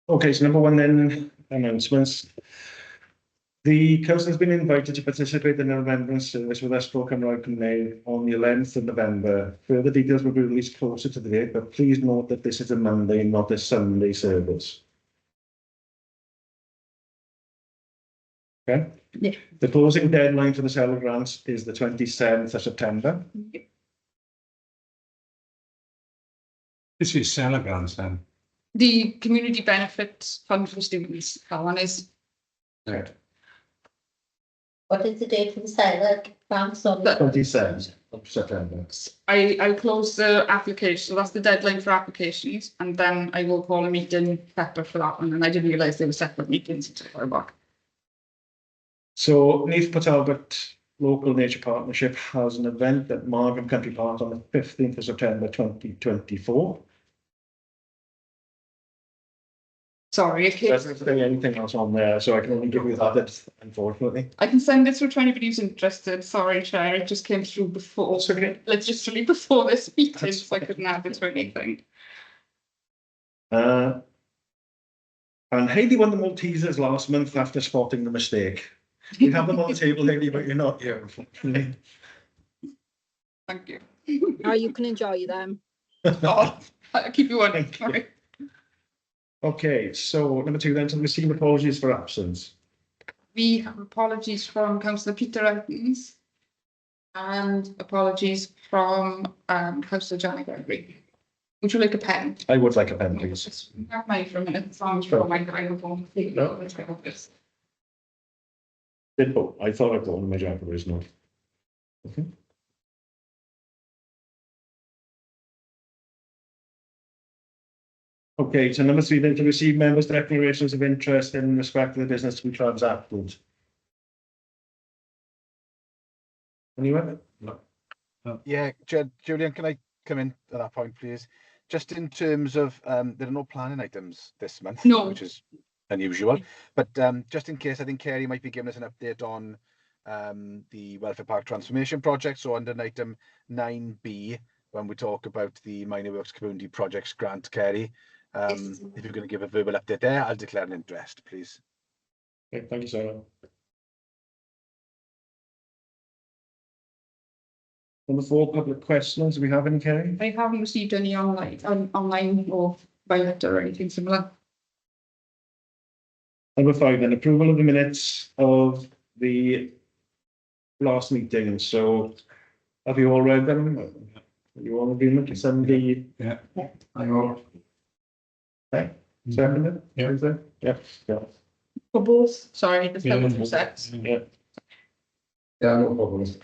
Okay, so number one then, announcements. The council has been invited to participate in a remembrance service with Ysgol Cymraeg Cymru on the 11th of November. Further details will be released closer to the date, but please note that this is a Monday, not a Sunday service. Okay? Yeah. The closing deadline for the sale of grants is the 27th of September. This is seller grants then. The community benefit fund for students, that one is. Right. What is the date for the sale? Grants on the 27th of September. I'll close the application, so that's the deadline for applications, and then I will call a meeting separate for that one, and I didn't realise there were separate meetings until I back. So Glynneath Talbot Local Nature Partnership has an event at Margam Country Park on the 15th of September 2024. Sorry, There doesn't say anything else on there, so I can only give you that, unfortunately. I can send it through to anybody who's interested. Sorry, Chair, it just came through before, That's okay. literally before this meeting, That's so I couldn't add it to anything. And Hayley won the Maltesers last month after spotting the mistake. We have them on the table, Hayley, but you're not here, unfortunately. Thank you. Oh, you can enjoy them. Oh, I'll keep you on. Thank you. Sorry. Okay, so number two then, to receive apologies for absence. We have apologies from Councillor Peter Elkins and apologies from Councillor Johnny Gregory. Would you like a pen? I would like a pen, please. Just have mine for a minute, as long as you're on my microphone. No. I thought I put on my jacket, but it's not. Okay. Okay, so number three then, to receive members' declarations of interest in respect to the business to be transacted. Anyone? No. Yeah, Julian, can I come in at that point, please? Just in terms of, there are no planning items this month, No. which is unusual, but just in case, I think Kerry might be giving us an update on the Welfare Park Transformation Project. So under item 9B, when we talk about the Minor Works Community Projects grant, Kerry, if you're going to give a verbal update there, I'll declare an interest, please. Okay, thank you, Sarah. Number four, public questions. Do we have any, Kerry? I haven't received any online or by letter or anything similar. Number five, then, approval of the minutes of the last meeting. So have you all read them? Are you all in agreement to send the? Yeah. I know. Okay, second. Yeah. Yeah. Yeah. For both, sorry, there's Yeah, no on two both. sets. Yeah. Yeah, no problems.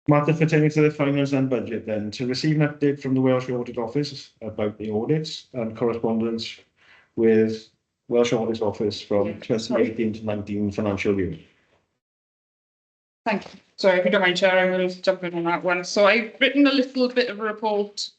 Matter pertaining to the finance and budget then, to receive an update from the Welsh Audit Office about the audits and correspondence with Welsh Audit Office from 2018 to 19 financial year. Thank you. Sorry, if you don't mind, Chair, I will jump in on that one. So I've written a little bit of a report.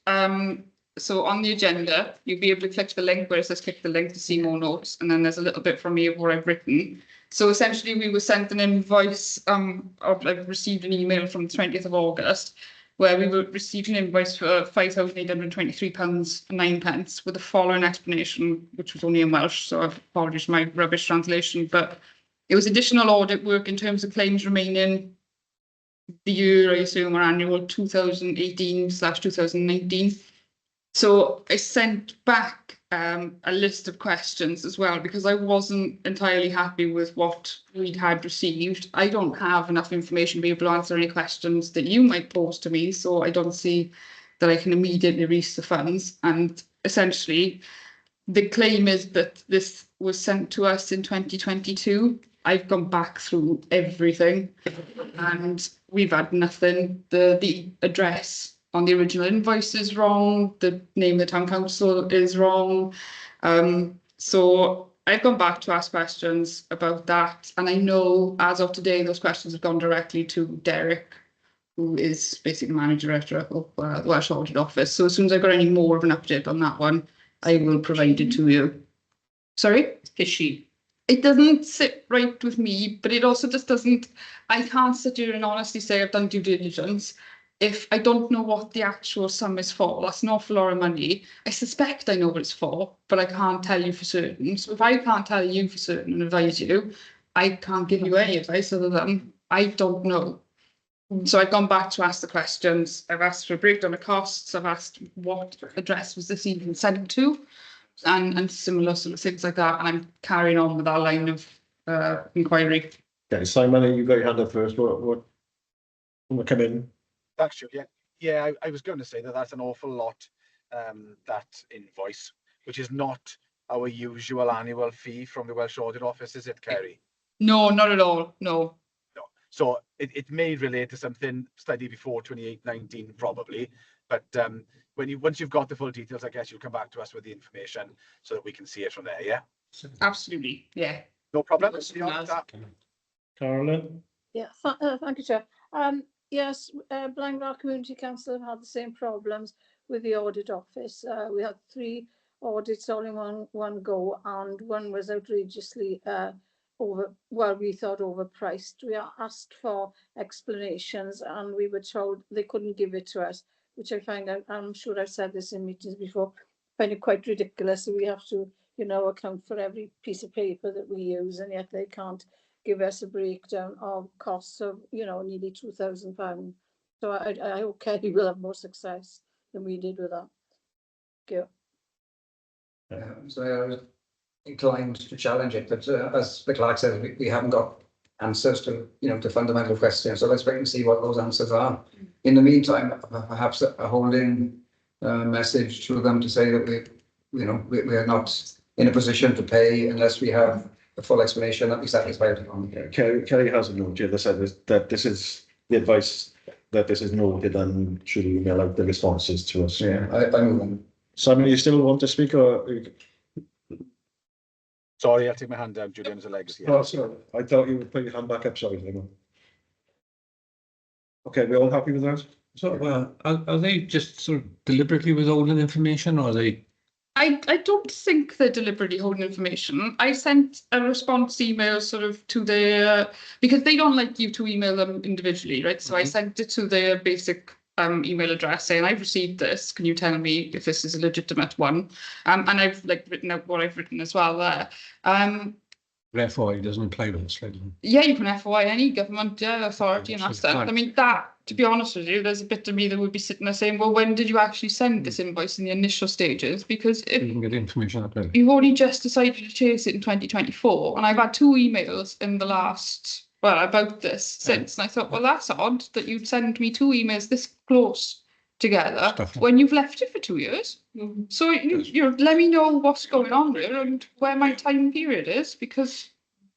So on the agenda, you'll be able to click the link where it says click the link to see more notes. And then there's a little bit from me of what I've written. So essentially, we were sent an invoice, I've received an email from the 20th of August, where we received an invoice for £5,823.09 with the following explanation, which was only in Welsh, so apologies for my rubbish translation, but it was additional audit work in terms of claims remaining the year, I assume, or annual 2018/2019. So I sent back a list of questions as well, because I wasn't entirely happy with what we'd had received. I don't have enough information to be able to answer any questions that you might pose to me, so I don't see that I can immediately release the funds. And essentially, the claim is that this was sent to us in 2022. I've gone back through everything and we've had nothing. The address on the original invoice is wrong. The name of the town council is wrong. So I've gone back to ask questions about that. And I know as of today, those questions have gone directly to Derek, who is basically the manager director of the Welsh Audit Office. So as soon as I've got any more of an update on that one, I will provide it to you. Sorry? Fishy. It doesn't sit right with me, but it also just doesn't, I can't sit here and honestly say I've done due diligence if I don't know what the actual sum is for, that's an awful lot of money. I suspect I know what it's for, but I can't tell you for certain. So if I can't tell you for certain and advise you, I can't give you any advice other than I don't know. So I've gone back to ask the questions. I've asked for a breakdown of costs. I've asked what address was this even sent to, and similar sort of things like that. And I'm carrying on with that line of inquiry. Okay, Simon, you got your hand up first. What come in? Thanks, Julia. Yeah, I was going to say that that's an awful lot, that invoice, which is not our usual annual fee from the Welsh Audit Office, is it, Kerry? No, not at all. No. No. So it may relate to something slightly before 2819, probably. But once you've got the full details, I guess you'll come back to us with the information so that we can see it from there, yeah? Absolutely. Yeah. No problem. Carolyn? Yeah, thank you, Chair. Yes, Glynneath Community Council have had the same problems with the audit office. We had 3 audits all in one go, and one was outrageously we thought overpriced. We asked for explanations and we were told they couldn't give it to us, which I find, I'm sure I've said this in meetings before, find it quite ridiculous. We have to, account for every piece of paper that we use, and yet they can't give us a breakdown of costs of, nearly £2,000. So I hope Kelly will have more success than we did with that. Thank you. So I was inclined to challenge it, but as the clerk said, we haven't got answers to, to fundamental questions. So let's wait and see what those answers are. In the meantime, perhaps a holding message to them to say that we are not in a position to pay unless we have a full explanation that we satisfied on. Kerry has a note here that says that this is the advice that this is noted and should email out the responses to us. Yeah, I move on. Simon, you still want to speak or? Sorry, I'll take my hand down, Julian, as a legacy. Oh, sorry. I thought you would put your hand back up, sorry. Okay, we're all happy with that? So, are they just sort of deliberately withholding information, or are they? I don't think they're deliberately holding information. I sent a response email sort of to their, because they don't like you to email them individually, right? So I sent it to their basic email address saying, I've received this. Can you tell me if this is a legitimate one? And I've written out what I've written as well there. FOI doesn't apply to this, right? Yeah, you can FOI any government authority in that sense. I mean, that, to be honest with you, there's a bit of me that would be sitting there saying, well, when did you actually send this invoice in the initial stages? Because if You can get information out there. you've only just decided to chase it in 2024, and I've had 2 emails in the last, about this since, and I thought, well, that's odd that you'd send me 2 emails this close together when you've left it for 2 years. So you're let me know what's going on there and where my time period is, because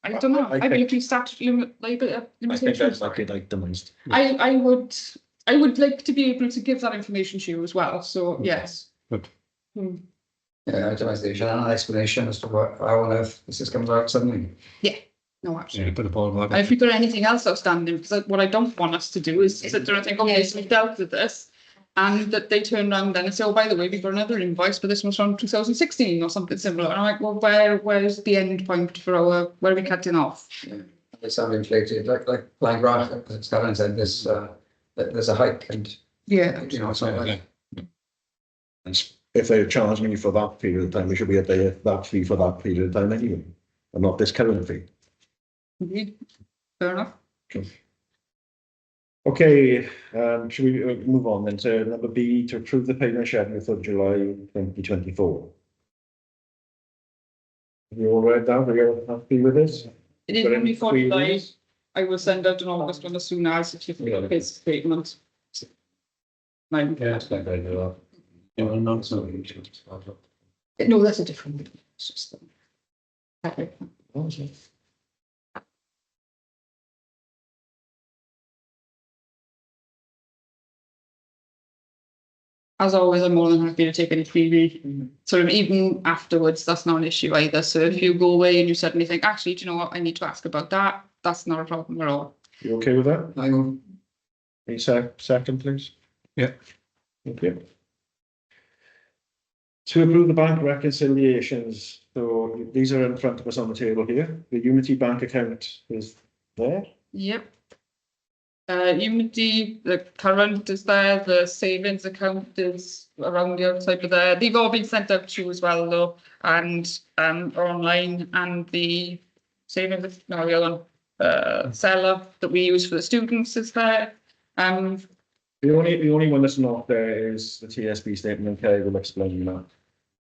I don't know. I believe in statute limitations. I think that's itemised. I would like to be able to give that information to you as well. So yes. Good. Hmm. Yeah, itemization and an explanation as to how on earth this comes out suddenly. No, Yeah, absolutely. put a ball back. And if you've got anything else outstanding, because what I don't want us to do is sit there and think, okay, so we've dealt with this, and that they turn around then and say, oh, by the way, we've got another invoice, but this one's from 2016 or something similar. And I'm like, well, where's the end point for where are we cutting off? Yeah. They sound inflated, like Glynneath, as Karen said, there's a hike, and Yeah. it's not like And if they're charging you for that period of time, we should be at that fee for that period of time anyway, and not this current fee. Indeed. Fair enough. Okay, should we move on then to number B, to approve the payment schedule for July 2024? Have you all read that? Are you all happy with this? It is Got any only for July. queries? I will send out an August one as soon as if you've got his statement. No, Yes, like I do. You will not know. no, that's a different one. It's just okay. As always, I'm more than happy to take any freebie. Sort of even afterwards, that's not an issue either. So if you go away and you suddenly think, actually, do you know what, I need to ask about that, that's not a problem at all. You okay with that? I will. Any second, please? Yeah. Thank you. To approve the bank reconciliations, so these are in front of us on the table here. The Unity bank account is there. Yep. Unity, the current is there, the savings account is around the outside of there. They've all been sent out to you as well though, and are online, and the savings, no, the other one, seller that we use for the students is there. The only one that's not there is the TSB statement. Okay, we'll explain that.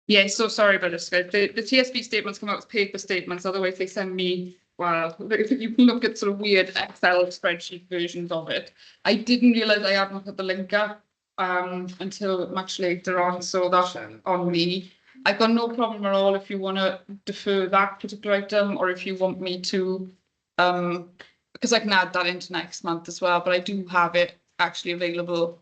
Yeah, so sorry about this, guys. The TSB statements come out as paper statements, otherwise they send me, well, if you can look at sort of weird Excel spreadsheet versions of it. I didn't realise I hadn't put the link up until much later on, so that's on me. I've got no problem at all if you want to defer that particular item, or if you want me to, because I can add that into next month as well, but I do have it actually available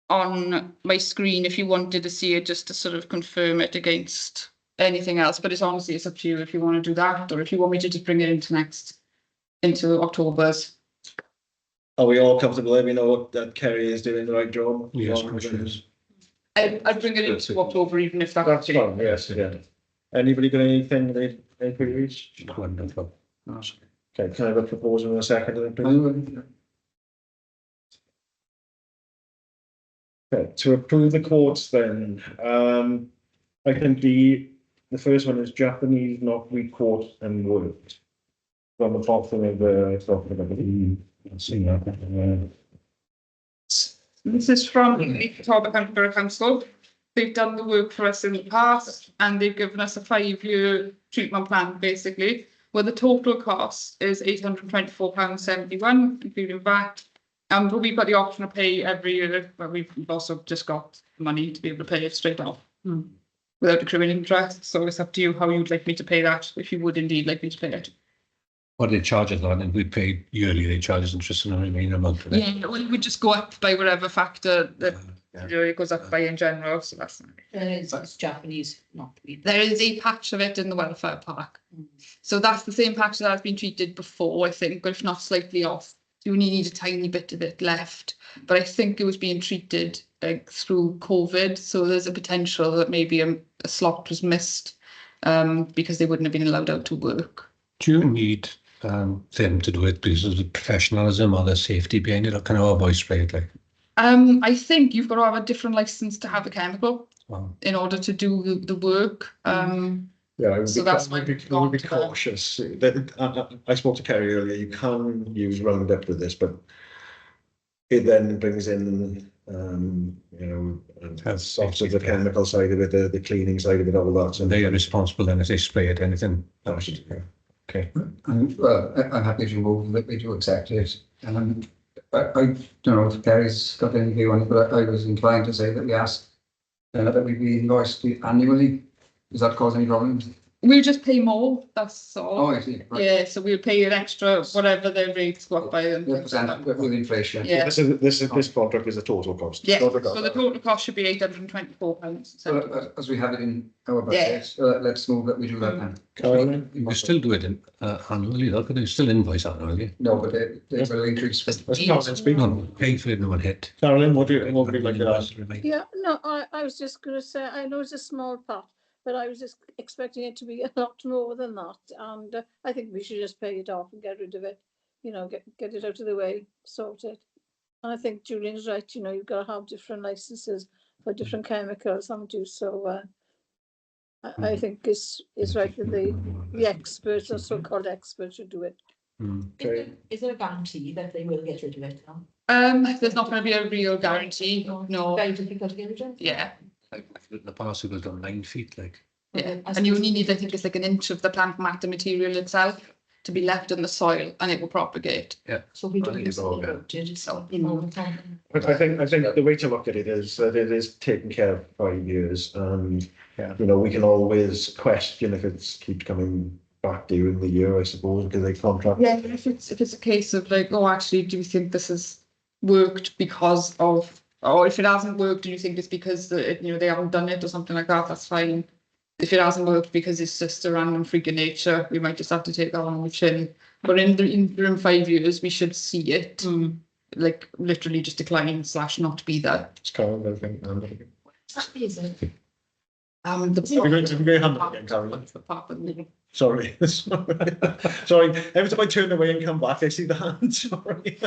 on my screen if you wanted to see it, just to sort of confirm it against anything else. But it's honestly, it's up to you if you want to do that, or if you want me to just bring it into October's. Are we all comfortable there? We know that Kerry is doing the right job? Yes, of course she is. I'd bring it into October, even if that's Fine, yes, yeah. Anybody got anything they queries? Wonderful. Okay, can I have a proposal in a second, then, please? Okay, to approve the quotes then, I think the first one is Japanese knotweed quote and wood. On the bottom of the document, let's see that. This is from Glynneath Town Council. They've done the work for us in the past, and they've given us a 5-year treatment plan, basically, where the total cost is £824.71, including VAT. But we've got the option to pay every year, but we've also just got money to be able to pay it straight off without accruing interest. So it's up to you how you'd like me to pay that, if you would indeed like me to pay it. What they charge us on, and we pay yearly, they charge us interest on the remaining amount of it. Yeah, well, we just go up by whatever factor that it goes up by in general. So that's It's Japanese, not weed. there is a patch of it in the welfare park. So that's the same patch that has been treated before, I think, but if not slightly off. You only need a tiny bit of it left, but I think it was being treated through COVID. So there's a potential that maybe a slot was missed because they wouldn't have been allowed out to work. Do you need them to do it because of the professionalism or the safety behind it, or can I avoid spray it like? I think you've got to have a different license to have a chemical Wow. in order to do the work. Yeah, I would So be, that's I would why be, we've I would be got to- cautious. I spoke to Kerry earlier, you can use Roundup with this, but it then brings in, sort of the chemical side of it, the cleaning side of it, all that. So they are responsible then if they spray it, anything. Okay. Well, I'm happy to move that we do accept it. I don't know if Gary's got any view on it, but I was inclined to say that we ask that we be invoiced annually. Does that cause any problems? We'll just pay more, that's all. Oh, I see. Right. Yeah, so we'll pay an extra, whatever their rates go up by. And things like that. With inflation. Yeah. This contract is the total cost. Yeah, Total so cost. the total cost should be £824. So, as we have it in our budget, let's move that we do that then. Carolyn? You still do it annually, though, could you still invoice annually? No, but they will increase. Let's Carolyn speak. No, paying for it, no one hit. Carolyn, what would you like to ask? Yeah, no, I was just going to say, I know it's a small part, but I was just expecting it to be a lot more than that. And I think we should just pay it off and get rid of it, get it out of the way, sort it. And I think Julian's right, you've got to have different licenses for different chemicals, haven't you? So I think it's right that the experts, or so-called experts, should do it. Okay. Is there a guarantee that they will get rid of it now? There's not going to be a real guarantee, no. Very difficult to get rid of? Yeah. In the past, it was done 9 feet, like. Yeah, and you only need, I think it's like an inch of the plant matter material itself to be left in the soil, and it will propagate. Yeah. So we don't Only use about, it, so, But I think the way to look at it is that it is taken care of for 5 years, and we can always question if it keeps coming back during the year, I suppose, because they contract. Yeah, if it's a case of like, oh, actually, do you think this has worked because of, or if it hasn't worked, do you think it's because they haven't done it or something like that? That's fine. If it hasn't worked because it's just a random freak of nature, we might just have to take that on the chin. But in 5 years, we should see it like literally just decline / not be there. It's Carolyn, I think. Is it? The Have you got your hand up again, Carolyn? part with me. Sorry. Sorry, every time I turn away and come back, I see the hand, sorry.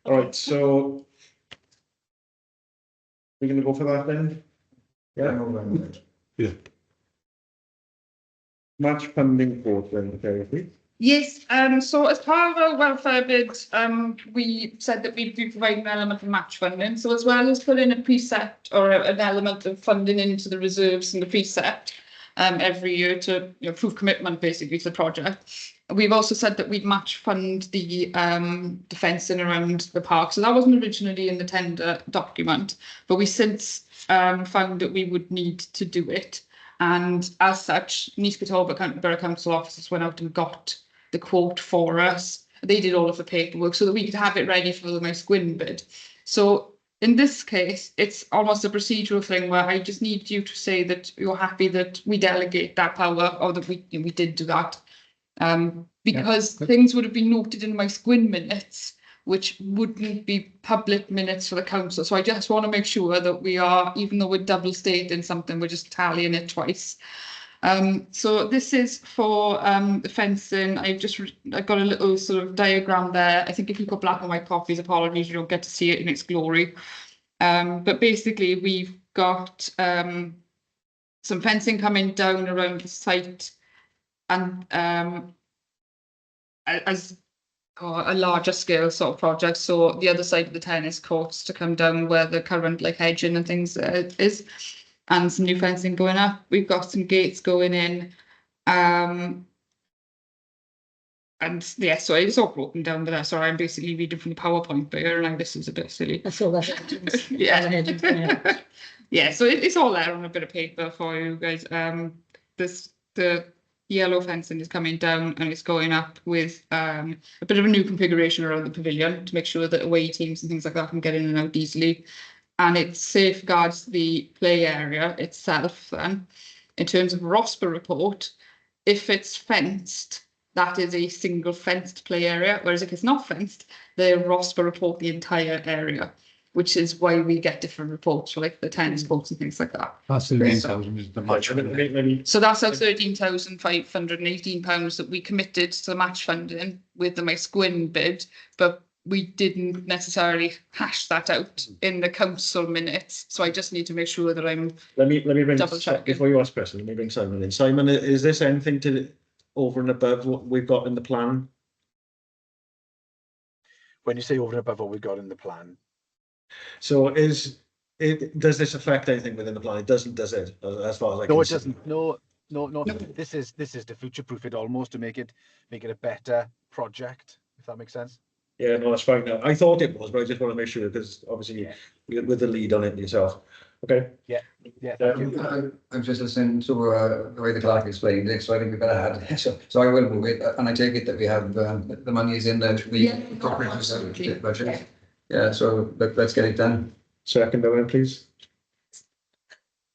All right, so we're gonna go for that then? Yeah. Match funding quote then, okay, please. Yes, so as part of our welfare bid, we said that we'd be providing an element of match funding. So as well as putting a precept or an element of funding into the reserves and the precept every year to prove commitment basically to the project, we've also said that we'd match fund the fencing around the park. So that wasn't originally in the tender document, but we since found that we would need to do it. And as such, Glynneath Borough Council officers went out and got the quote for us. They did all of the paperwork so that we could have it ready for the Mouse Gwyn bid. So in this case, it's almost a procedural thing where I just need you to say that you're happy that we delegate that power, or that we did do that. Because things would have been noted in Mouse Gwyn minutes, which wouldn't be public minutes for the council. So I just want to make sure that we are, even though we're double stating something, we're just tallying it twice. So this is for the fencing. I've got a little sort of diagram there. I think if you've got black and white copies, apologies, you don't get to see it in its glory. But basically we've got some fencing coming down around the site, and as a larger scale sort of project. So the other side of the tennis courts to come down where the current like hedging and things is. And some new fencing going up. We've got some gates going in. And yeah, so it's all broken down there. Sorry, I'm basically reading from the PowerPoint, but now this is a bit silly. That's all that. Yeah. Yeah, so it's all there on a bit of paper for you guys. The yellow fencing is coming down and it's going up with a bit of a new configuration around the pavilion to make sure that away teams and things like that can get in and out easily. And it safeguards the play area itself then. In terms of ROSPA report, if it's fenced, that is a single fenced play area, whereas if it's not fenced, the ROSPA report the entire area, which is why we get different reports for like the tennis courts and things like that. That's 13,000 is the match. So that's our £13,518 that we committed to the match funding with the Mouse Gwyn bid, but we didn't necessarily hash that out in the council minutes. So I just need to make sure that I'm Let me bring, double checking. before you ask question, let me bring Simon in. Simon, is this anything to over and above what we've got in the plan? When you say over and above what we got in the plan, So does this affect anything within the plan? It doesn't, does it? As far as I can no, it see. doesn't. No. This is to future proof it almost, to make it a better project, if that makes sense. Yeah, no, that's fine. I thought it was, but I just want to make sure because obviously with the lead on it yourself. Okay. Yeah. Thank you. I'm just listening to the way the clerk explained it, so I think we better add. So I will move it, and I take it that we have the money is in the absolutely. budget. Yeah, so let's get it done. Second, Owen, please.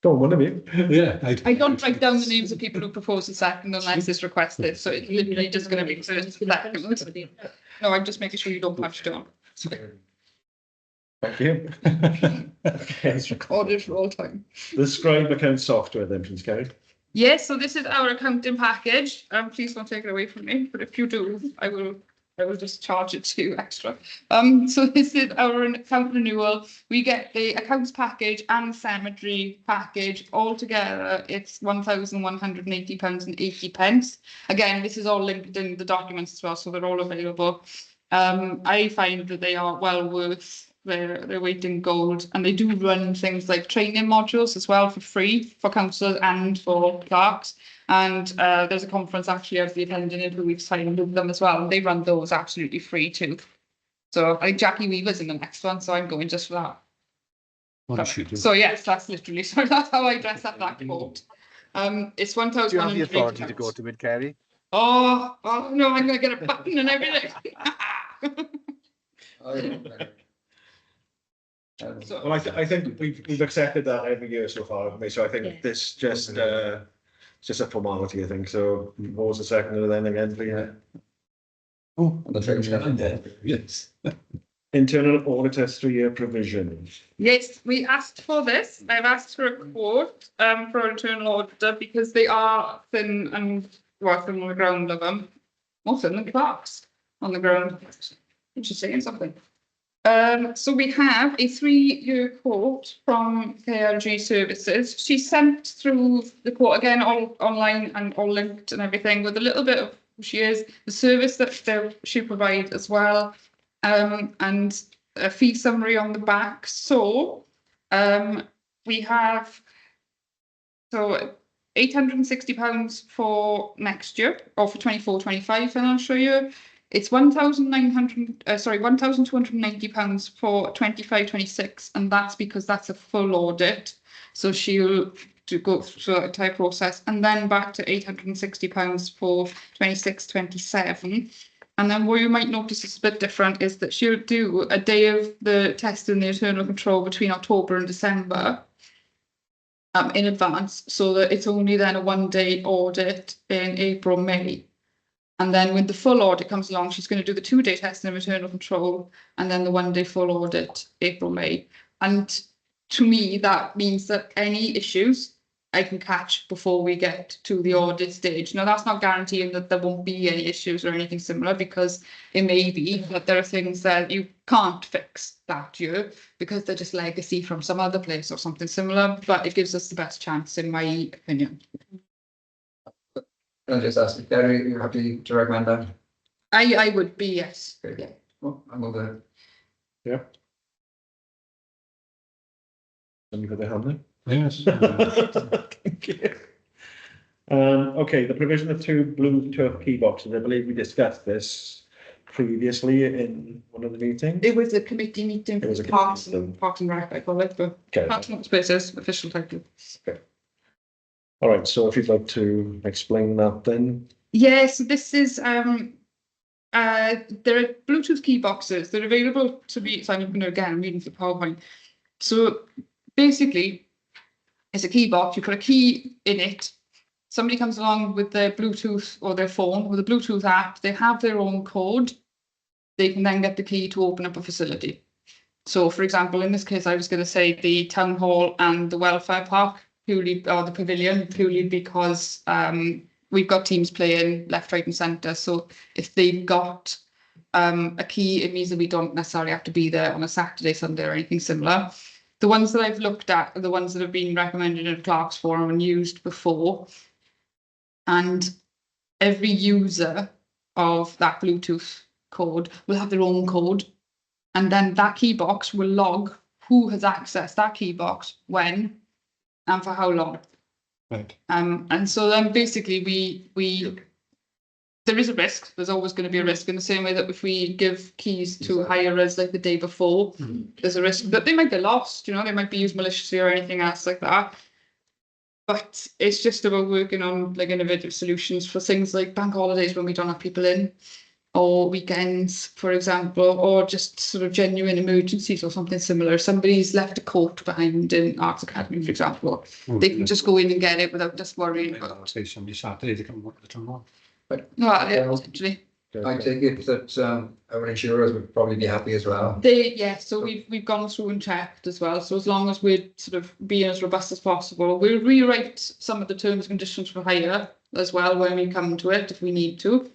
Go on, one of you. Yeah. I don't write down the names of people who propose a second unless it's requested. So it's literally just going to be first second. No, I'm just making sure you don't punch down. Thank you. Okay. It's recorded for all time. The scribe account software then, please, Kerry. Yes, so this is our accounting package. Please don't take it away from me, but if you do, I will just charge it to you extra. So this is our account renewal. We get the accounts package and cemetery package all together. It's £1,180.80. Again, this is all linked in the documents as well, so they're all available. I find that they are well worth their weight in gold, and they do run things like training modules as well for free for councillors and for clerks. And there's a conference actually I've been attending it who we've signed with them as well, and they run those absolutely free too. So I think Jackie Weaver's in the next one, so I'm going just for that. So yes, that's literally, so that's how I dress up that quote. It's 1,180. Do you have the authority to go to it, Kerry? Oh no, I'm going to get a button and everything. So, Well, I think we've accepted that every year so far, haven't we? So I think this just it's just a formality, I think. So what was the second then again, please? Oh, The trade there. Yes. Internal auditor 3-year provision. Yes, we asked for this. I've asked for a quote for an internal auditor because they are thin and thin on the ground of them. More thin than clerks on the ground. Interesting, something. So we have a 3-year quote from KRG Services. She sent through the quote again, all online and all linked and everything, with a little bit of who she is, the service that she provides as well, and a fee summary on the back. So we have £860 for next year, or for 24-25 financial year. It's £1,290 for 25-26, and that's because that's a full audit. So she'll go through that entire process, and then back to £860 for 26-27. And then what you might notice is a bit different is that she'll do a day of the test in the internal control between October and December in advance, so that it's only then a 1-day audit in April, May. And then when the full audit comes along, she's going to do the 2-day test in internal control and then the 1-day full audit, April, May. And to me, that means that any issues I can catch before we get to the audit stage. Now, that's not guaranteeing that there won't be any issues or anything similar, because it may be that there are things that you can't fix that year because they're just legacy from some other place or something similar, but it gives us the best chance, in my opinion. Can I just ask, Gary, you're happy to recommend that? I would be, yes. Okay. Yeah. Well, I'm over Yeah. Somebody got their hand there? Yes. Thank you. Okay, the provision of 2 Bluetooth key boxes. I believe we discussed this previously in one of the meetings. It was a committee meeting for It was a Parks committee and Rec, I call it, but Okay. Parks and Open Spaces, official title. All right, so if you'd like to explain that then. Yes, this is there are Bluetooth key boxes. They're available to be, so I'm going to again, I'm reading the PowerPoint. So basically, it's a key box, you put a key in it, somebody comes along with their Bluetooth or their phone with a Bluetooth app, they have their own code, they can then get the key to open up a facility. So for example, in this case, I was going to say the town hall and the welfare park, purely, or the pavilion, purely because we've got teams playing left, right and centre. So if they've got a key, it means that we don't necessarily have to be there on a Saturday, Sunday or anything similar. The ones that I've looked at are the ones that have been recommended in Clerk's Forum and used before. And every user of that Bluetooth code will have their own code. And then that key box will log who has accessed that key box, when, and for how long. Right. And so then basically we there is a risk. There's always going to be a risk, in the same way that if we give keys to hirers like the day before, there's a risk that they might get lost, you know, they might be used maliciously or anything else like that. But it's just about working on like innovative solutions for things like bank holidays when we don't have people in, or weekends, for example, or just sort of genuine emergencies or something similar. Somebody's left a coat behind in Arts Academy, for example. They can just go in and get it without just worrying about. Say somebody Saturday to come work the town hall. Well, yeah, actually. I take it that our insurers would probably be happy as well. So we've gone through and checked as well. So as long as we're sort of being as robust as possible, we'll rewrite some of the terms and conditions for hire as well when we come to it, if we need to,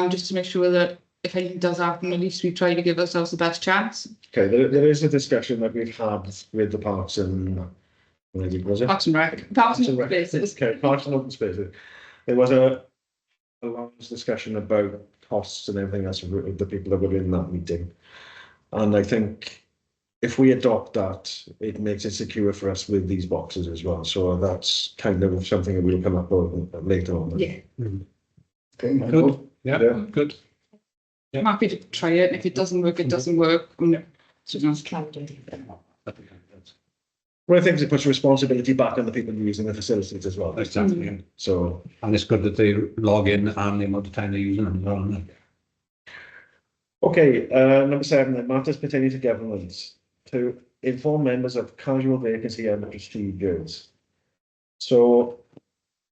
just to make sure that if anything does happen, at least we try to give ourselves the best chance. Okay, there is a discussion that we've had with the Parks and, was it? Parks and Rec, Parks and Open Spaces. Okay, Parks and Open Spaces. There was a long discussion about costs and everything else with the people that were in that meeting. And I think if we adopt that, it makes it secure for us with these boxes as well. So that's kind of something that we'll come up with later on. Yeah. Okay, Good. Yeah, Yeah. good. I'm happy to try it. And if it doesn't work, it doesn't work. One of the things, it puts responsibility back on the people using the facilities as well. Exactly. So, And it's good that they log in and the amount of time they're using them. They're on there. okay, number 7, then, matters pertaining to governance, to inform members of casual vacancy and procedures. So,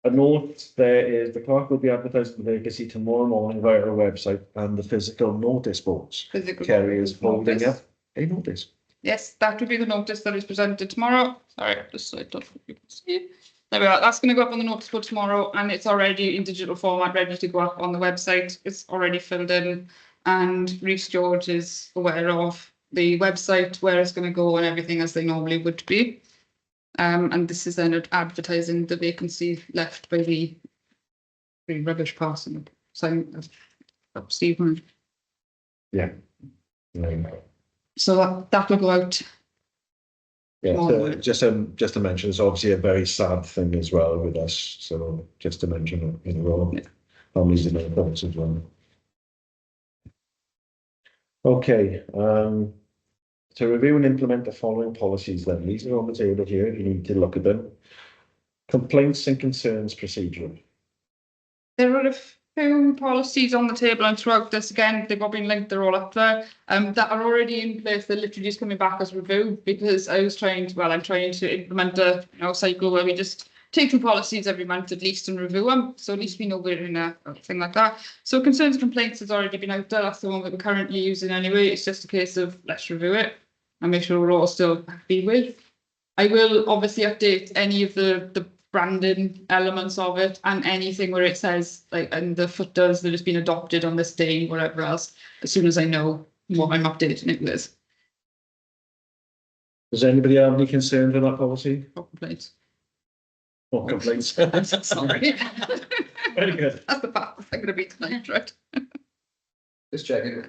a note there is the clerk will be advertising the vacancy tomorrow morning via our website and the physical notice boards. Kerry is holding up. A notice. Yes, that would be the notice that is presented tomorrow. Sorry, just so I don't think you can see. There we are. That's going to go up on the notice board tomorrow, and it's already in digital format, ready to go up on the website. It's already filled in, and Rhys George is aware of the website, where it's going to go and everything as they normally would be. And this is then advertising the vacancy left by the rubbish person. So, Stephen. Yeah. So that will go out. Yeah, Tomorrow. so just to mention, it's obviously a very sad thing as well with us. So just to mention, you know, families in their thoughts as well. Okay, to review and implement the following policies then. These are on the table here, you need to look at them. Complaints and concerns procedure. There are a few policies on the table, and throughout this, again, they've all been linked, they're all up there, that are already in place. They're literally just coming back as review, because I'm trying to implement a cycle where we just take through policies every month at least and review them. So at least we know we're in a thing like that. So concerns and complaints has already been out there. That's the one that we're currently using anyway. It's just a case of let's review it and make sure we're all still happy with. I will obviously update any of the branding elements of it, and anything where it says like and the footers that has been adopted on this day, whatever else, as soon as I know what I'm updating it with. Does anybody have any concerns with that policy? Or complaints. Or complaints? Sorry. Very good. That's the path I'm going to be tonight, right? Just checking,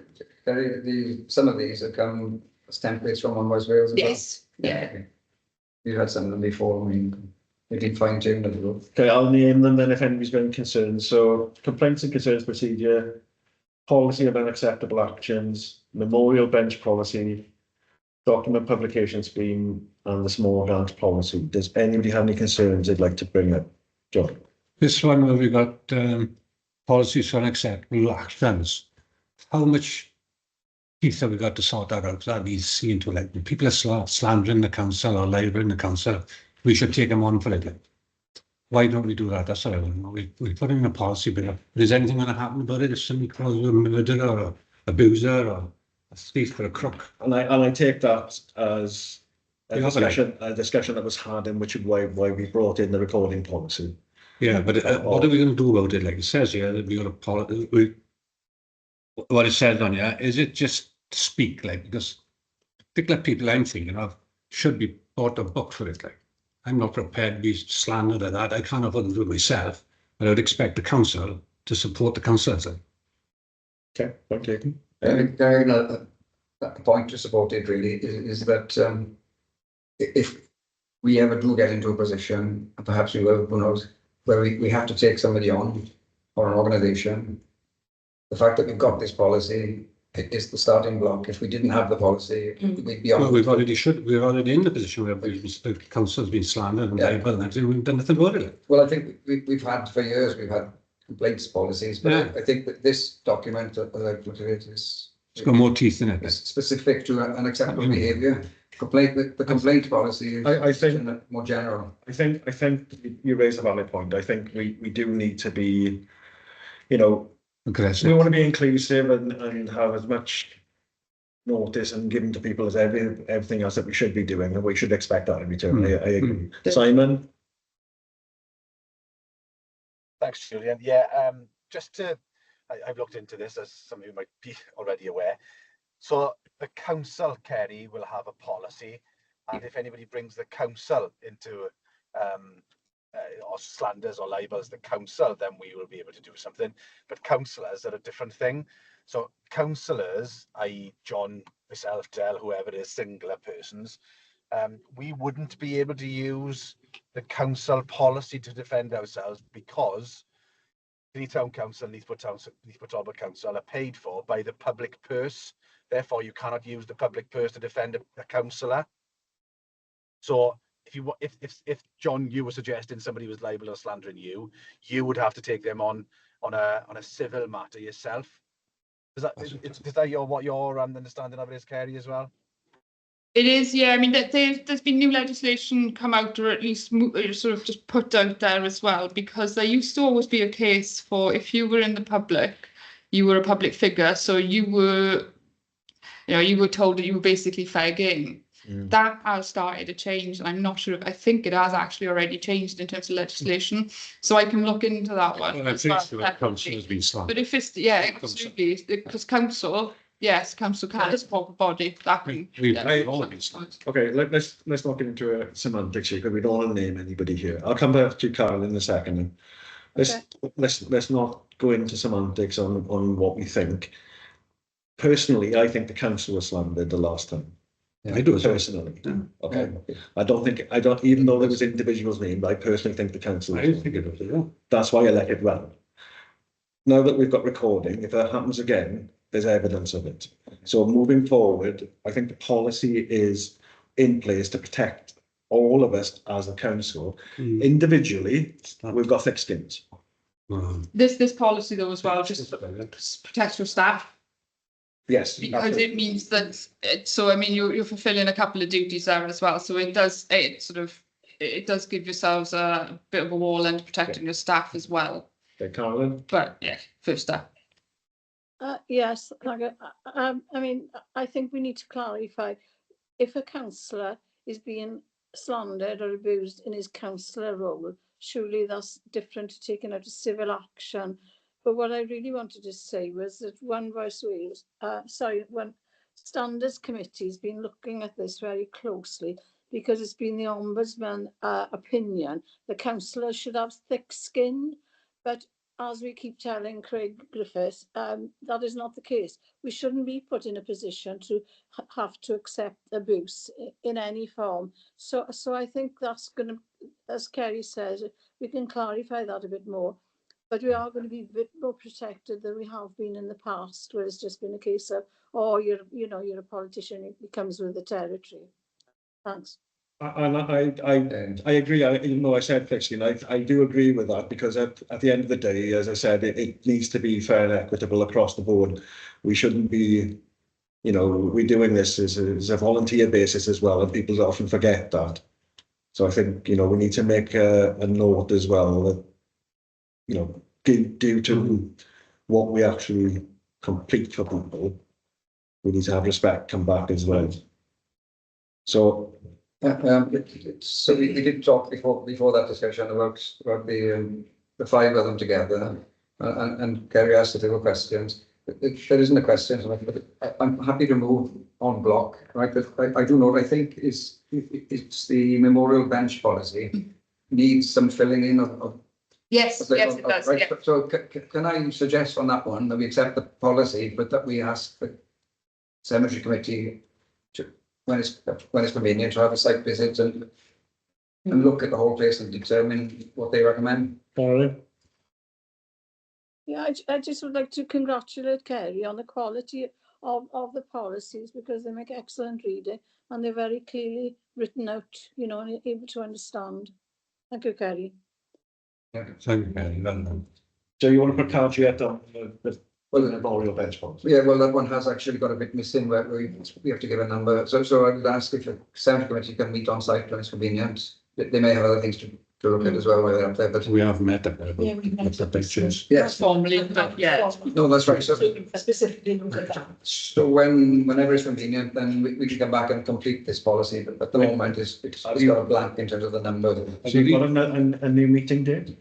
some of these have come as templates from One West Wales as well? Yes. Yeah. Okay. We've had some of them before, I mean, they've been fine-tuned as well. Okay, I'll name them then if anybody's got any concerns. So complaints and concerns procedure, policy of unacceptable actions, memorial bench policy, document publication scheme, and the small grant policy. Does anybody have any concerns they'd like to bring up? John? This one where we got policies for unacceptable actions. How much teeth have we got to sort that out? That needs seen to, like, when people are slandering the council or libelling the council, we should take them on for it. Like, why don't we do that? That's what I want to know. We put in a policy, but is anything going to happen about it if somebody calls you a murderer or abuser or a thief or a crook? And I take that as a discussion that was had, in which is why we brought in the recording policy. Yeah, but what are we going to do about it? Like it says here, that we got a policy. What it says on here, is it just speak, like, because particular people I'm thinking of should be bought a book for it. Like, I'm not prepared to be slandered at that. I can't afford to do it myself, but I would expect the council to support the councillors. Okay, point taken. I think the point to support it really is that if we ever do get into a position, and perhaps we will, who knows, where we have to take somebody on or an organisation, the fact that we've got this policy is the starting block. If we didn't have the policy, we'd be on. Well, we're already in the position where the council's been slandered and libelled and everything. We've done nothing about it. Well, I think we've had for years, we've had complaints policies, but Yeah. I think that this document, as I put it, is It's got more teeth in it. is specific to unacceptable behaviour. The complaint policy is I think more general. I think you raise a valid point. I think we do need to be, you know, Aggressive. we want to be inclusive and have as much notice and given to people as everything else that we should be doing, and we should expect that in return. I agree. Simon? Thanks, Julian. Yeah, I've looked into this, as some of you might be already aware. So the council, Kerry, will have a policy, and if anybody brings the council into or slanders or libels the council, then we will be able to do something. But councillors are a different thing. So councillors, i.e. John, myself, Del, whoever it is, singular persons, we wouldn't be able to use the council policy to defend ourselves, because Glynneath Town Council, Glynneath Council are paid for by the public purse. Therefore, you cannot use the public purse to defend a councillor. So if John, you were suggesting somebody was liable or slandering you, you would have to take them on a civil matter yourself. Is that what your understanding of it is, Kerry, as well? It is, yeah. I mean, there's been new legislation come out, or at least sort of just put out there as well, because there used to always be a case for if you were in the public, you were a public figure, so you were you know, you were told that you were basically fair game. Mm. That has started to change, and I'm not sure if, I think it has actually already changed in terms of legislation, so I can look into that one. Well, I as think well, the council definitely. has been slammed. But if it's, yeah, absolutely, because council, yes, council can, it's a proper body, that can. We've yeah. all been slammed. Okay, let's not get into semantics here, because we don't want to name anybody here. I'll come back to Carl in a second. Let's not go into semantics on what we think. Personally, I think the council was slandered the last time. I do as well. Personally, okay. I don't, even though there was individuals named, I personally think the council. I think it was, yeah. That's why I let it run. Now that we've got recording, if that happens again, there's evidence of it. So moving forward, I think the policy is in place to protect all of us as a council. Mm. Individually, we've got thick skins. This policy though as well, just protect your staff. Yes. Because it means that, so I mean, you're fulfilling a couple of duties there as well, so it does give yourselves a bit of a wall and protecting your staff as well. Okay, Carolyn? But yeah, first step. Yes, I mean, I think we need to clarify, if a councillor is being slandered or abused in his councillor role, surely that's different to taking out a civil action. But what I really wanted to say was that One Standards Committee has been looking at this very closely, because it's been the Ombudsman opinion the councillors should have thick skin, but as we keep telling Craig Griffiths, that is not the case. We shouldn't be put in a position to have to accept abuse in any form. So I think that's going to, as Kerry says, we can clarify that a bit more. But we are going to be a bit more protected than we have been in the past, where it's just been a case of, oh, you're a politician, it comes with the territory. Thanks. And I agree. Even though I said thick skin, I do agree with that, because at the end of the day, as I said, it needs to be fair and equitable across the board. We shouldn't be, we're doing this as a volunteer basis as well, and people often forget that. So I think, we need to make a note as well that, due to what we actually complete for people, we need to have respect come back as well. So. So we did talk before that discussion about the five of them together, and Kerry asked if there were questions. There isn't a question, but I'm happy to move on block. Right, but I do know. I think it's the memorial bench policy needs some filling in of. Yes, it does. Right. Yeah. So can I suggest on that one that we accept the policy, but that we ask the cemetery committee to, when it's convenient, to have a site visit and look at the whole place and determine what they recommend. Carolyn? Yeah, I just would like to congratulate Kerry on the quality of the policies, because they make excellent reading and they're very clearly written out, and able to understand. Thank you, Kerry. Thank you, Kerry. Well done. So you want to put caveat on the memorial bench policy? Yeah, well, that one has actually got a bit missing where we have to give a number. So I would ask if the cemetery committee can meet on site when it's convenient. They may have other things to look at as well while they're up there, but We have met at the pictures. yes. Formally, but yeah. No, that's right. So Specifically look at that. So whenever it's convenient, then we can come back and complete this policy, but at the moment it's got a blank in terms of the number. Have you got a new meeting date?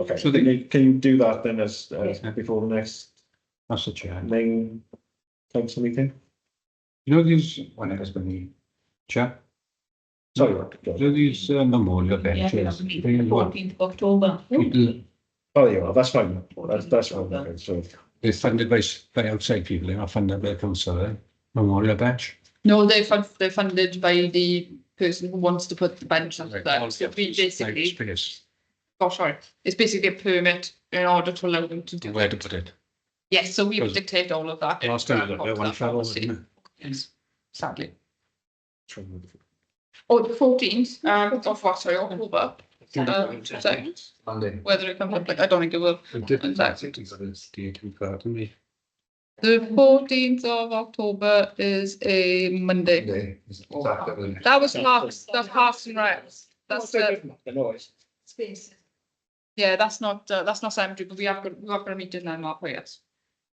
Okay, so can you do that then as before the next That's the chair. main council meeting? These, When it has been meeted. Chair, Sorry, these memorial Yeah, benches. we have 14th of October. People, oh yeah, that's fine. That's fine. Okay, so they're funded by outside people, they're not funded by the council, memorial bench. No, they're funded by the person who wants to put the bench up there. So we basically, Space, sorry, it's basically a permit in order to allow them to do where it. to put it. Yes, so we Because dictate all of that. Last time we got one fellow, policy. didn't Yes, sadly. it? Oh, the 14th of what, sorry, October. So Monday. whether it comes up, I don't think it will. We did Exactly. it's date we got, didn't we? The 14th of October is a Monday. Monday. It's after the- That was Parks and Recs. That's the noise. Space. yeah, that's not cemetery, but we have got a meeting now, Mark, yes.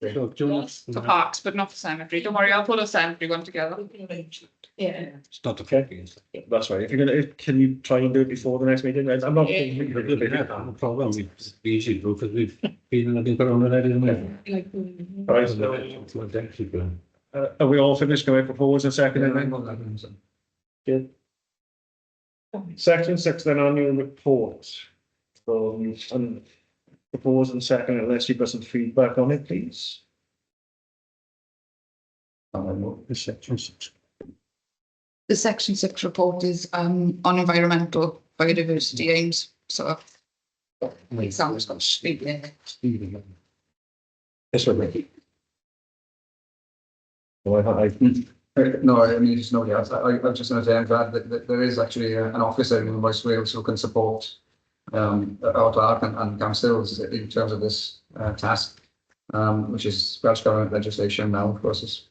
So, Julian, For parks, but not for cemetery. Don't worry, I'll pull a cemetery one together. Yeah. it's not the Okay. That's right. If you're gonna, can you try and do it before the next meeting? I'm not. no problem. We easily do because we've been in a bit around it, isn't it? Right, are we all finished? Can I propose a second? Good. Section 6, then annual report. And propose and second, unless you've got some feedback on it, please. Section 6. The section 6 report is on environmental biodiversity aims, so it sounds got speed in it. Yes, sir. No, I mean, just nobody else. I'm just going to say I'm glad that there is actually an officer in West Wales who can support our clerk and councils in terms of this task, which is Welsh Government legislation now. Of course,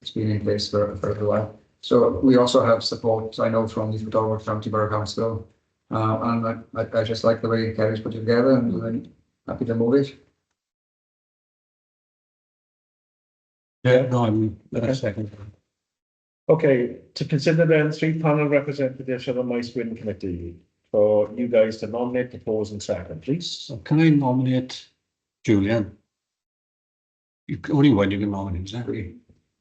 it's been in place for a little while. So we also have support, I know, from the Glynneath County Borough Council, and I just like the way Kerry's put it together, and I'm happy to move it. Yeah, no, I'm a second. Okay, to consider then 3 panel representatives of the Mice Win Committee for you guys to nominate, propose and second, please. So can I nominate Julian? Only one you can nominate, isn't it?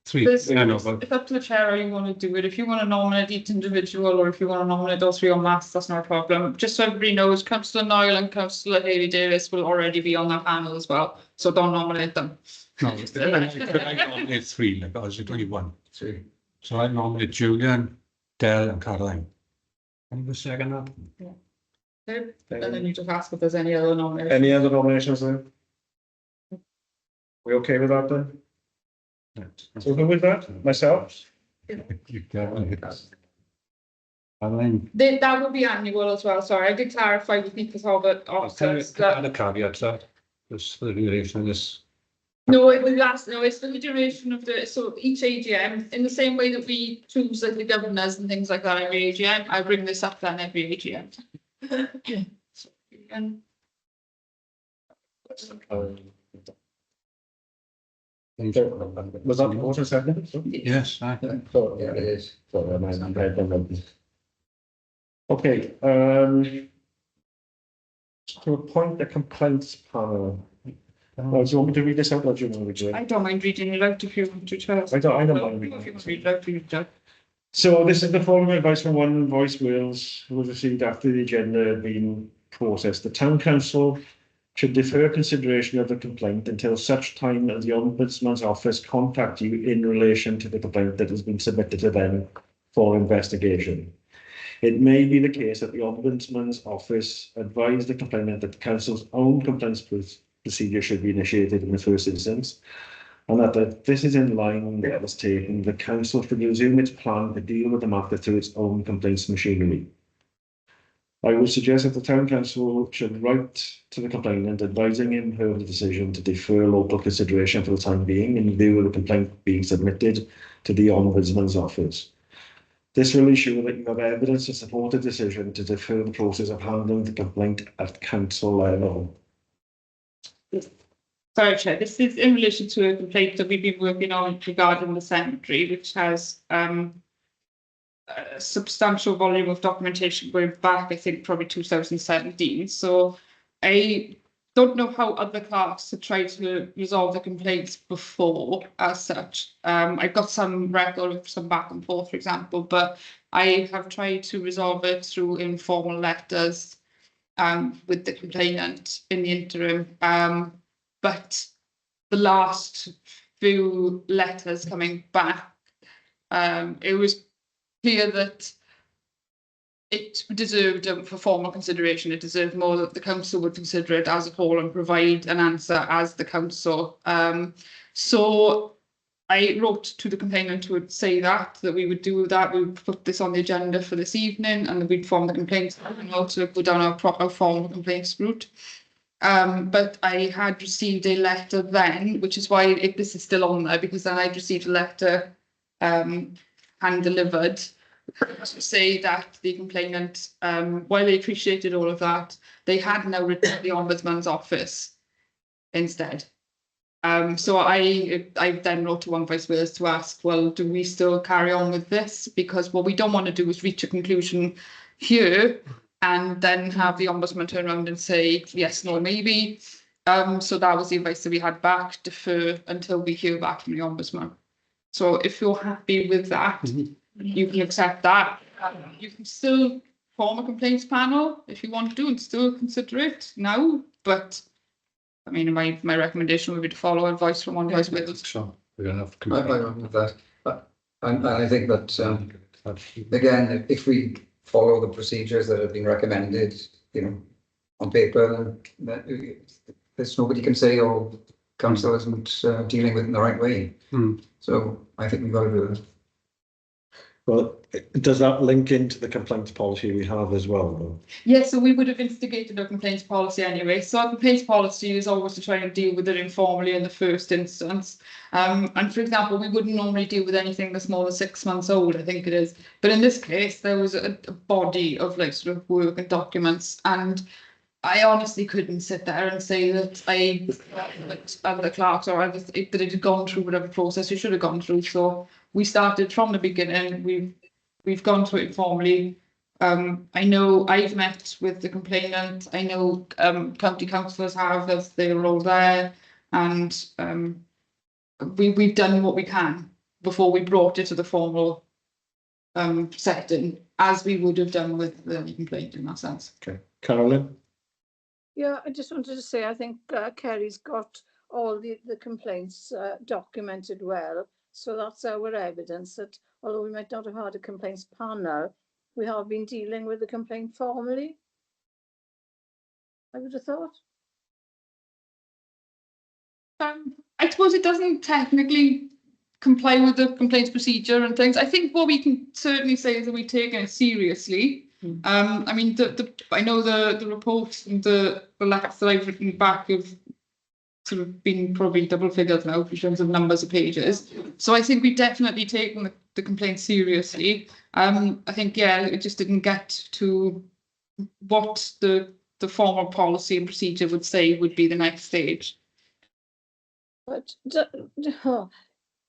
3. It's I know, but it's up to the chair how you want to do it. If you want to nominate each individual, or if you want to nominate all 3 en masse, that's not a problem. Just so everybody knows, Councillor Niall and Councillor Hayley Davis will already be on that panel as well, so don't nominate them. no, I nominate 3, like, or is it only 1? 3. So I nominate Julian, Del and Caroline. Can you second that? Okay. And then you just ask if there's any other nominations. Any other nominations then? We okay with that then? So who was that? Myself? You can. Caroline. That would be annual as well, sorry, I did clarify with Nicholas Hobbit officers that. Add a caveat to that, just for the duration of this. No, it will last, no, it's for the duration of the, so each AGM, in the same way that we choose like the governors and things like that every AGM, I bring this up then every AGM. So, and Was that motion second? Yes, I. So, Yeah, it is. So, I'm head on. Okay, to appoint the complaints panel. Do you want me to read this out or do you want me to? I don't mind reading it out if you want to, Chair. I don't mind reading If you it. want to read it out, read it out. So this is the following advice from One Voice Wales, who was received after the agenda had been processed. The Town Council should defer consideration of the complaint until such time as the Ombudsman's Office contact you in relation to the complaint that has been submitted to them for investigation. It may be the case that the Ombudsman's Office advised the complainant that the Council's own complaints procedure should be initiated in the first instance, and that this is in line with this taken, the Council should resume its plan to deal with the matter through its own complaints machinery. I would suggest that the Town Council should write to the complainant advising him her of the decision to defer local consideration for the time being in view of the complaint being submitted to the Ombudsman's Office. This will ensure that you have evidence to support a decision to defer the process of handling the complaint at council level. Sorry, Chair, this is in relation to a complaint that we've been working on regarding the cemetery, which has a substantial volume of documentation going back, I think, probably 2017. So I don't know how other clerks have tried to resolve the complaints before as such. I've got some record of some back and forth, for example, but I have tried to resolve it through informal letters with the complainant in the interim. But the last few letters coming back, it was clear that it deserved for formal consideration. It deserved more that the council would consider it as a whole and provide an answer as the council. So I wrote to the complainant who would say that we would do that. We would put this on the agenda for this evening, and that we'd form the complaints and also go down our proper formal complaints route. But I had received a letter then, which is why this is still on there, because then I'd received a letter hand delivered to say that the complainant, while they appreciated all of that, they had now written to the Ombudsman's Office instead. So I then wrote to One Voice Wales to ask, well, do we still carry on with this? Because what we don't want to do is reach a conclusion here and then have the Ombudsman turn around and say, yes, no, maybe. So that was the advice that we had back, defer until we hear back from the Ombudsman. So if you're happy with that, you can accept that. You can still form a complaints panel if you want to and still consider it now, but I mean, my recommendation would be to follow advice from One Voice Wales. So we're gonna have. I agree with that. And I think that, again, if we follow the procedures that have been recommended, you know, on paper, then there's nobody can say, oh, council isn't dealing with it in the right way. So I think we've got to do that. Well, does that link into the complaints policy we have as well, though? Yeah, so we would have instigated a complaints policy anyway. So our complaints policy is always to try and deal with it informally in the first instance. And for example, we wouldn't normally deal with anything that's more than 6 months old, I think it is. But in this case, there was a body of like sort of work and documents, and I honestly couldn't sit there and say that other clerks or other, that it had gone through whatever process it should have gone through. So we started from the beginning. We've gone through it formally. I know I've met with the complainant. I know county councillors have, as they were all there, and we've done what we can before we brought it to the formal setting, as we would have done with the complaint in that sense. Okay, Carolyn? Yeah, I just wanted to say, I think Kerry's got all the complaints documented well. So that's our evidence that although we might not have had a complaints panel, we have been dealing with the complaint formally. I would have thought. I suppose it doesn't technically comply with the complaints procedure and things. I think what we can certainly say is that we've taken it seriously. I mean, I know the reports and the letters that I've written back have sort of been probably double figures now in terms of numbers of pages. So I think we've definitely taken the complaint seriously. I think, yeah, it just didn't get to what the formal policy and procedure would say would be the next stage. But does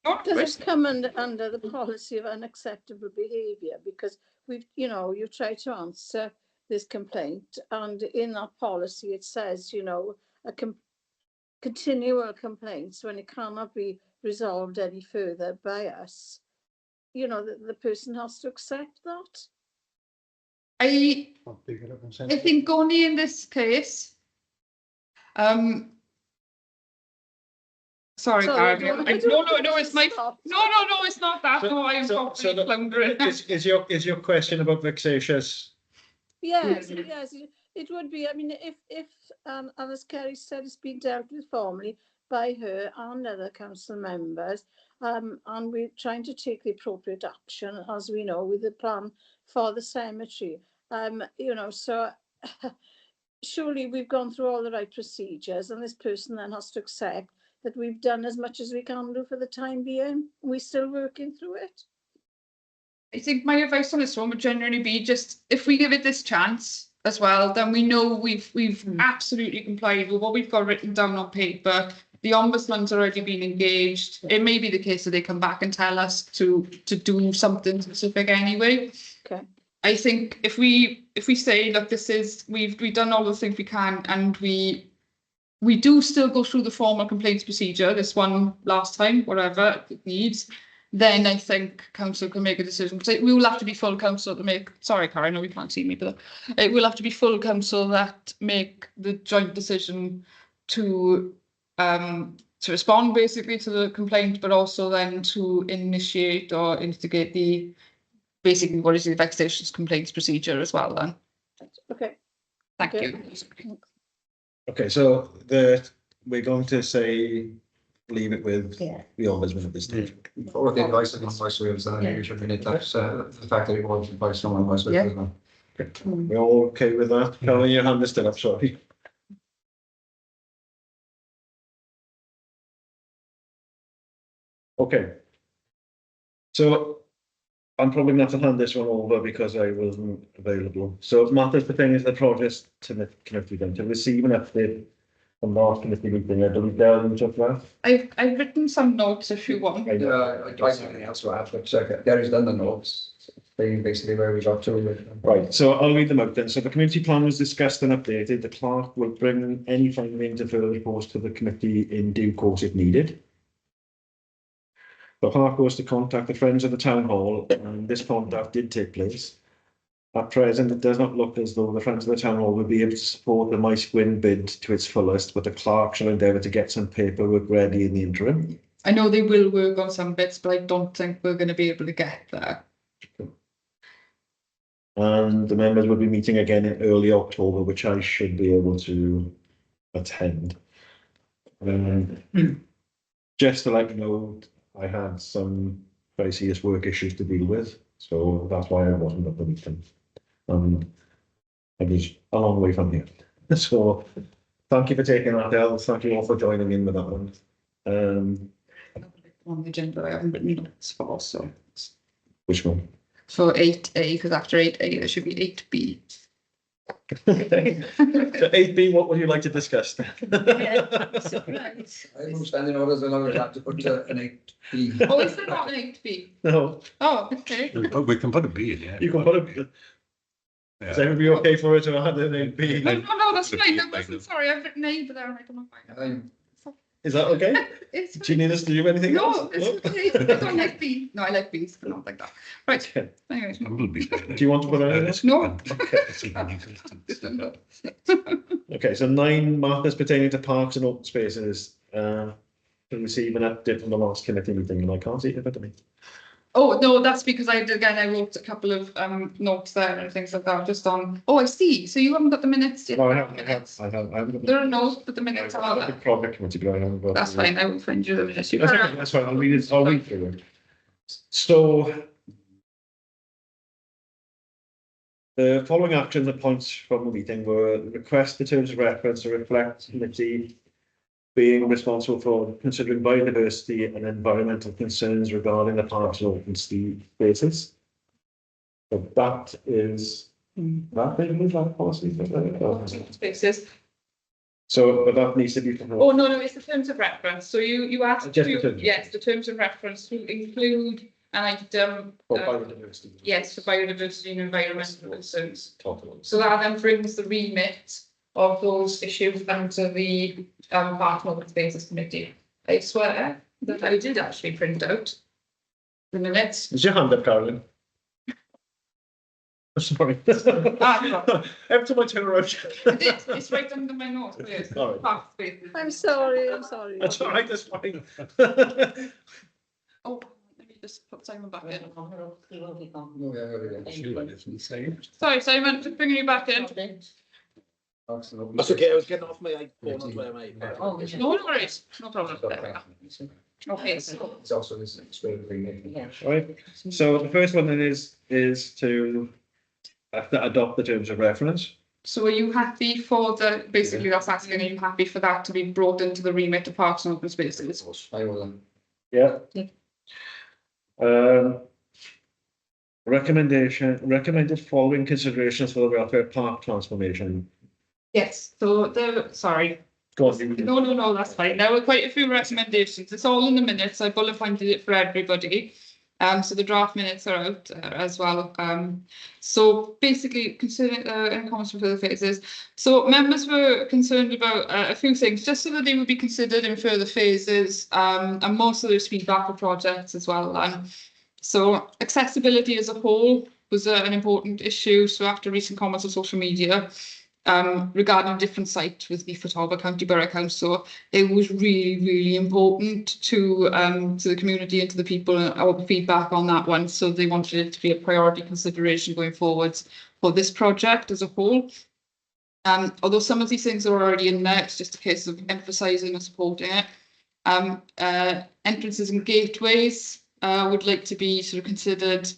it come under the policy of unacceptable behaviour? Because you've tried to answer this complaint, and in that policy it says, continual complaints, when it cannot be resolved any further by us, the person has to accept that. I think only in this case, sorry, Karen. No, it's my no, it's not that. No, I am probably floundering. Is your question about vexatious? Yes, it would be. I mean, if as Kerry said, it's been dealt with formally by her and other council members, and we're trying to take the appropriate action, as we know, with the plan for the cemetery. So surely we've gone through all the right procedures, and this person then has to accept that we've done as much as we can do for the time being. We're still working through it. I think my advice on this one would generally be just, if we give it this chance as well, then we know we've absolutely complied with what we've got written down on paper. The Ombudsman's already been engaged. It may be the case that they come back and tell us to do something specific anyway. Okay. I think if we say, look, we've done all the things we can, and we do still go through the formal complaints procedure, this one last time, whatever it needs, then I think council can make a decision. Because we will have to be full council to make, sorry, Karen, I know you can't see me, but it will have to be full council that make the joint decision to respond basically to the complaint, but also then to initiate or instigate basically what is the vexatious complaints procedure as well then. Okay. Thank you. Okay, so we're going to say leave it with the Ombudsman at this stage. Or the advice of One Voice Wales, you should really that the fact that it was advice from One Voice Wales as well. Okay. We're all okay with that? Carolyn, your hand is still up, sorry. Okay. So I'm probably going to have to hand this one over because I wasn't available. So matters pertaining to the project to receive an update from last committee meeting, do we delve into that? I've written some notes if you want. I know. I'd like something else to add, but Gary's done the notes, saying basically where we got to with it. Right, so I'll read them out then. So the community plan was discussed and updated. The clerk will bring any findings and further reports to the committee in due course if needed. The clerk was to contact the Friends of the Town Hall, and this contact did take place. At present, it does not look as though the Friends of the Town Hall will be able to support the Mice Gwyn bid to its fullest, but the clerk shall endeavour to get some paperwork ready in the interim. I know they will work on some bits, but I don't think we're going to be able to get there. And the members will be meeting again in early October, which I should be able to attend. Just to let you know, I had some very serious work issues to deal with, so that's why I wasn't at the meeting. I was a long way from here. So thank you for taking that, El. Thank you all for joining in with that one. On the agenda, I haven't written notes for, so. Which one? For 8A, because after 8A, there should be 8B. Okay. So 8B, what would you like to discuss? Surprise. I move standing orders and I would have to put an 8B. Oh, is there not an 8B? No, Oh, okay. But we can put a B in, yeah. you can put a. Is everybody okay for it to add an 8B? No, that's fine. That wasn't, sorry, I've written A, but then I don't know why. Is that okay? It's Do you need us to do anything No, else? it's okay. I don't like B. No, I like B's, but not like that. Right. Okay. Anyways. Will be. Do you want to put anything else? No. Okay, so 9 matters pertaining to parks and open spaces. To receive an update from the last committee meeting, and I can't see it in front of me. Oh, no, that's because I wrote a couple of notes there and things like that, just on, oh, I see. So you haven't got the minutes yet? No, I haven't. There are notes, but the minutes are The there. project committee, but I haven't got. That's fine. I will find you the minutes. You That's can okay, that's fine. I'll read it. I'll read through it. So the following actions and points from the meeting were request the terms of reference to reflect committee being responsible for considering biodiversity and environmental concerns regarding the parks and open spaces. So that is that policy. spaces. So, but that needs to be. Oh, no, it's the terms of reference. So you asked Just the to, terms. yes, the terms of reference to include an item, For biodiversity. yes, for biodiversity and environmental concerns. Totally. So that then brings the remit of those issues down to the Park and Open Spaces Committee. I swear that I did actually print out the minutes. Is your hand up, Carolyn? Sorry. No. Every time I turn around. I did, it's right under my nose, please. All right. Park Spaces. I'm sorry, I'm sorry. That's all right, that's fine. Oh, let me just put Simon back in. No, yeah, Sorry, Simon, just bringing you back in. That's okay, I was getting off my phone on where my. Oh, No worries, no problem. There we go. Okay, so It's also this explain remake. Yeah. Right, so the first one then is to adopt the terms of reference. So are you happy for the, basically that's asking, are you happy for that to be brought into the remit of Parks and Open Spaces? I will. Yeah. Yeah. Recommended following considerations for the welfare park transformation. Yes, so sorry, Go on, no, that's fine. There were quite a few recommendations. It's all in the minutes. I bullet pointed it for everybody. So the draft minutes are out as well. So basically, considering in comments from further phases. So members were concerned about a few things, just so that they would be considered in further phases. And most of those feedback for projects as well. So accessibility as a whole was an important issue. So after recent comments on social media, regarding a different site with the Foothover County Borough Council, it was really important to the community and to the people, our feedback on that one. So they wanted it to be a priority consideration going forwards for this project as a whole. Although some of these things are already in there, it's just a case of emphasising and supporting it. Entrances and gateways would like to be sort of considered,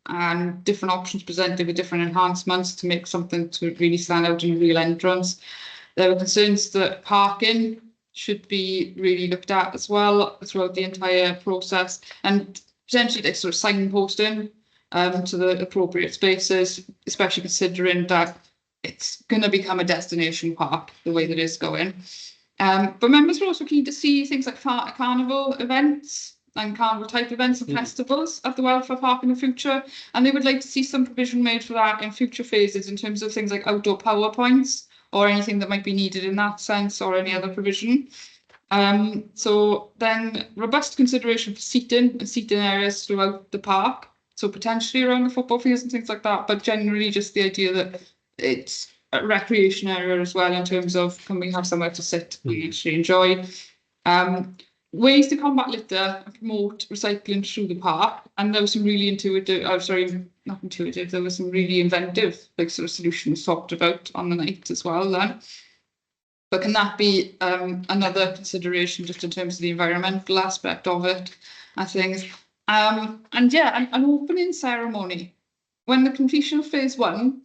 and different options presented with different enhancements to make something to really stand out in a real entrance. There were concerns that parking should be really looked at as well throughout the entire process, and potentially like sort of signposting to the appropriate spaces, especially considering that it's going to become a destination park the way that it's going. But members were also keen to see things like carnival events and carnival type events and festivals at the welfare park in the future, and they would like to see some provision made for that in future phases in terms of things like outdoor power points or anything that might be needed in that sense, or any other provision. So then robust consideration for seating and seating areas throughout the park, so potentially around the football fields and things like that, but generally just the idea that it's a recreation area as well, in terms of, can we have somewhere to sit we actually enjoy. Ways to combat litter and promote recycling through the park, and there was some really intuitive, not intuitive, there was some really inventive like sort of solutions talked about on the night as well then. But can that be another consideration just in terms of the environmental aspect of it, I think. And yeah, an opening ceremony. When the completion of phase 1,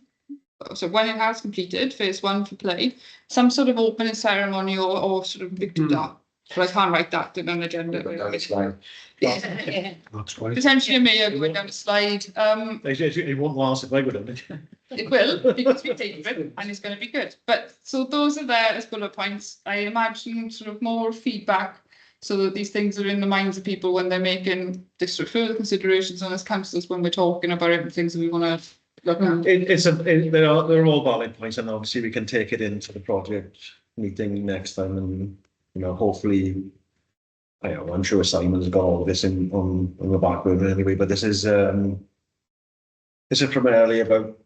so when it has completed, phase 1 for play, some sort of opening ceremony or sort of big do-da. But I can't write that in an agenda. Down the slide. That's right. Potentially a mayor going down a slide. It won't last if I go down it. It will, because we take it and it's going to be good. But so those are there as bullet points. I imagine sort of more feedback so that these things are in the minds of people when they're making this further considerations on as councillors when we're talking about it and things that we want to look at. They're all valid points, and obviously we can take it into the project meeting next time, and hopefully, I'm sure Simon's got all of this on the back burner anyway. But this is primarily about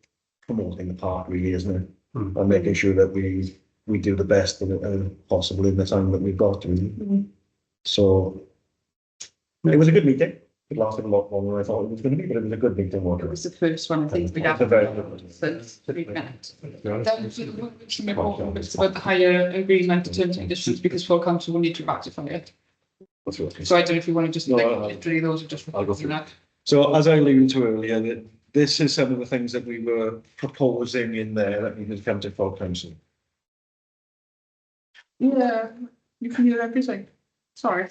promoting the park, really, isn't it? And making sure that we do the best possible in the time that we've got, really. So it was a good meeting. It lasted a lot longer than I thought it was going to be, but it was a good meeting. It was the first one I think we It's had a very good since we met. That was some important bits about the higher agreement terms and conditions, because full council will need to ratify it. So I don't know if you want to just literally those are just. I'll go through that. So as I alluded to earlier, this is some of the things that we were proposing in there that needed to come to full council. Yeah, you can hear everything. Sorry.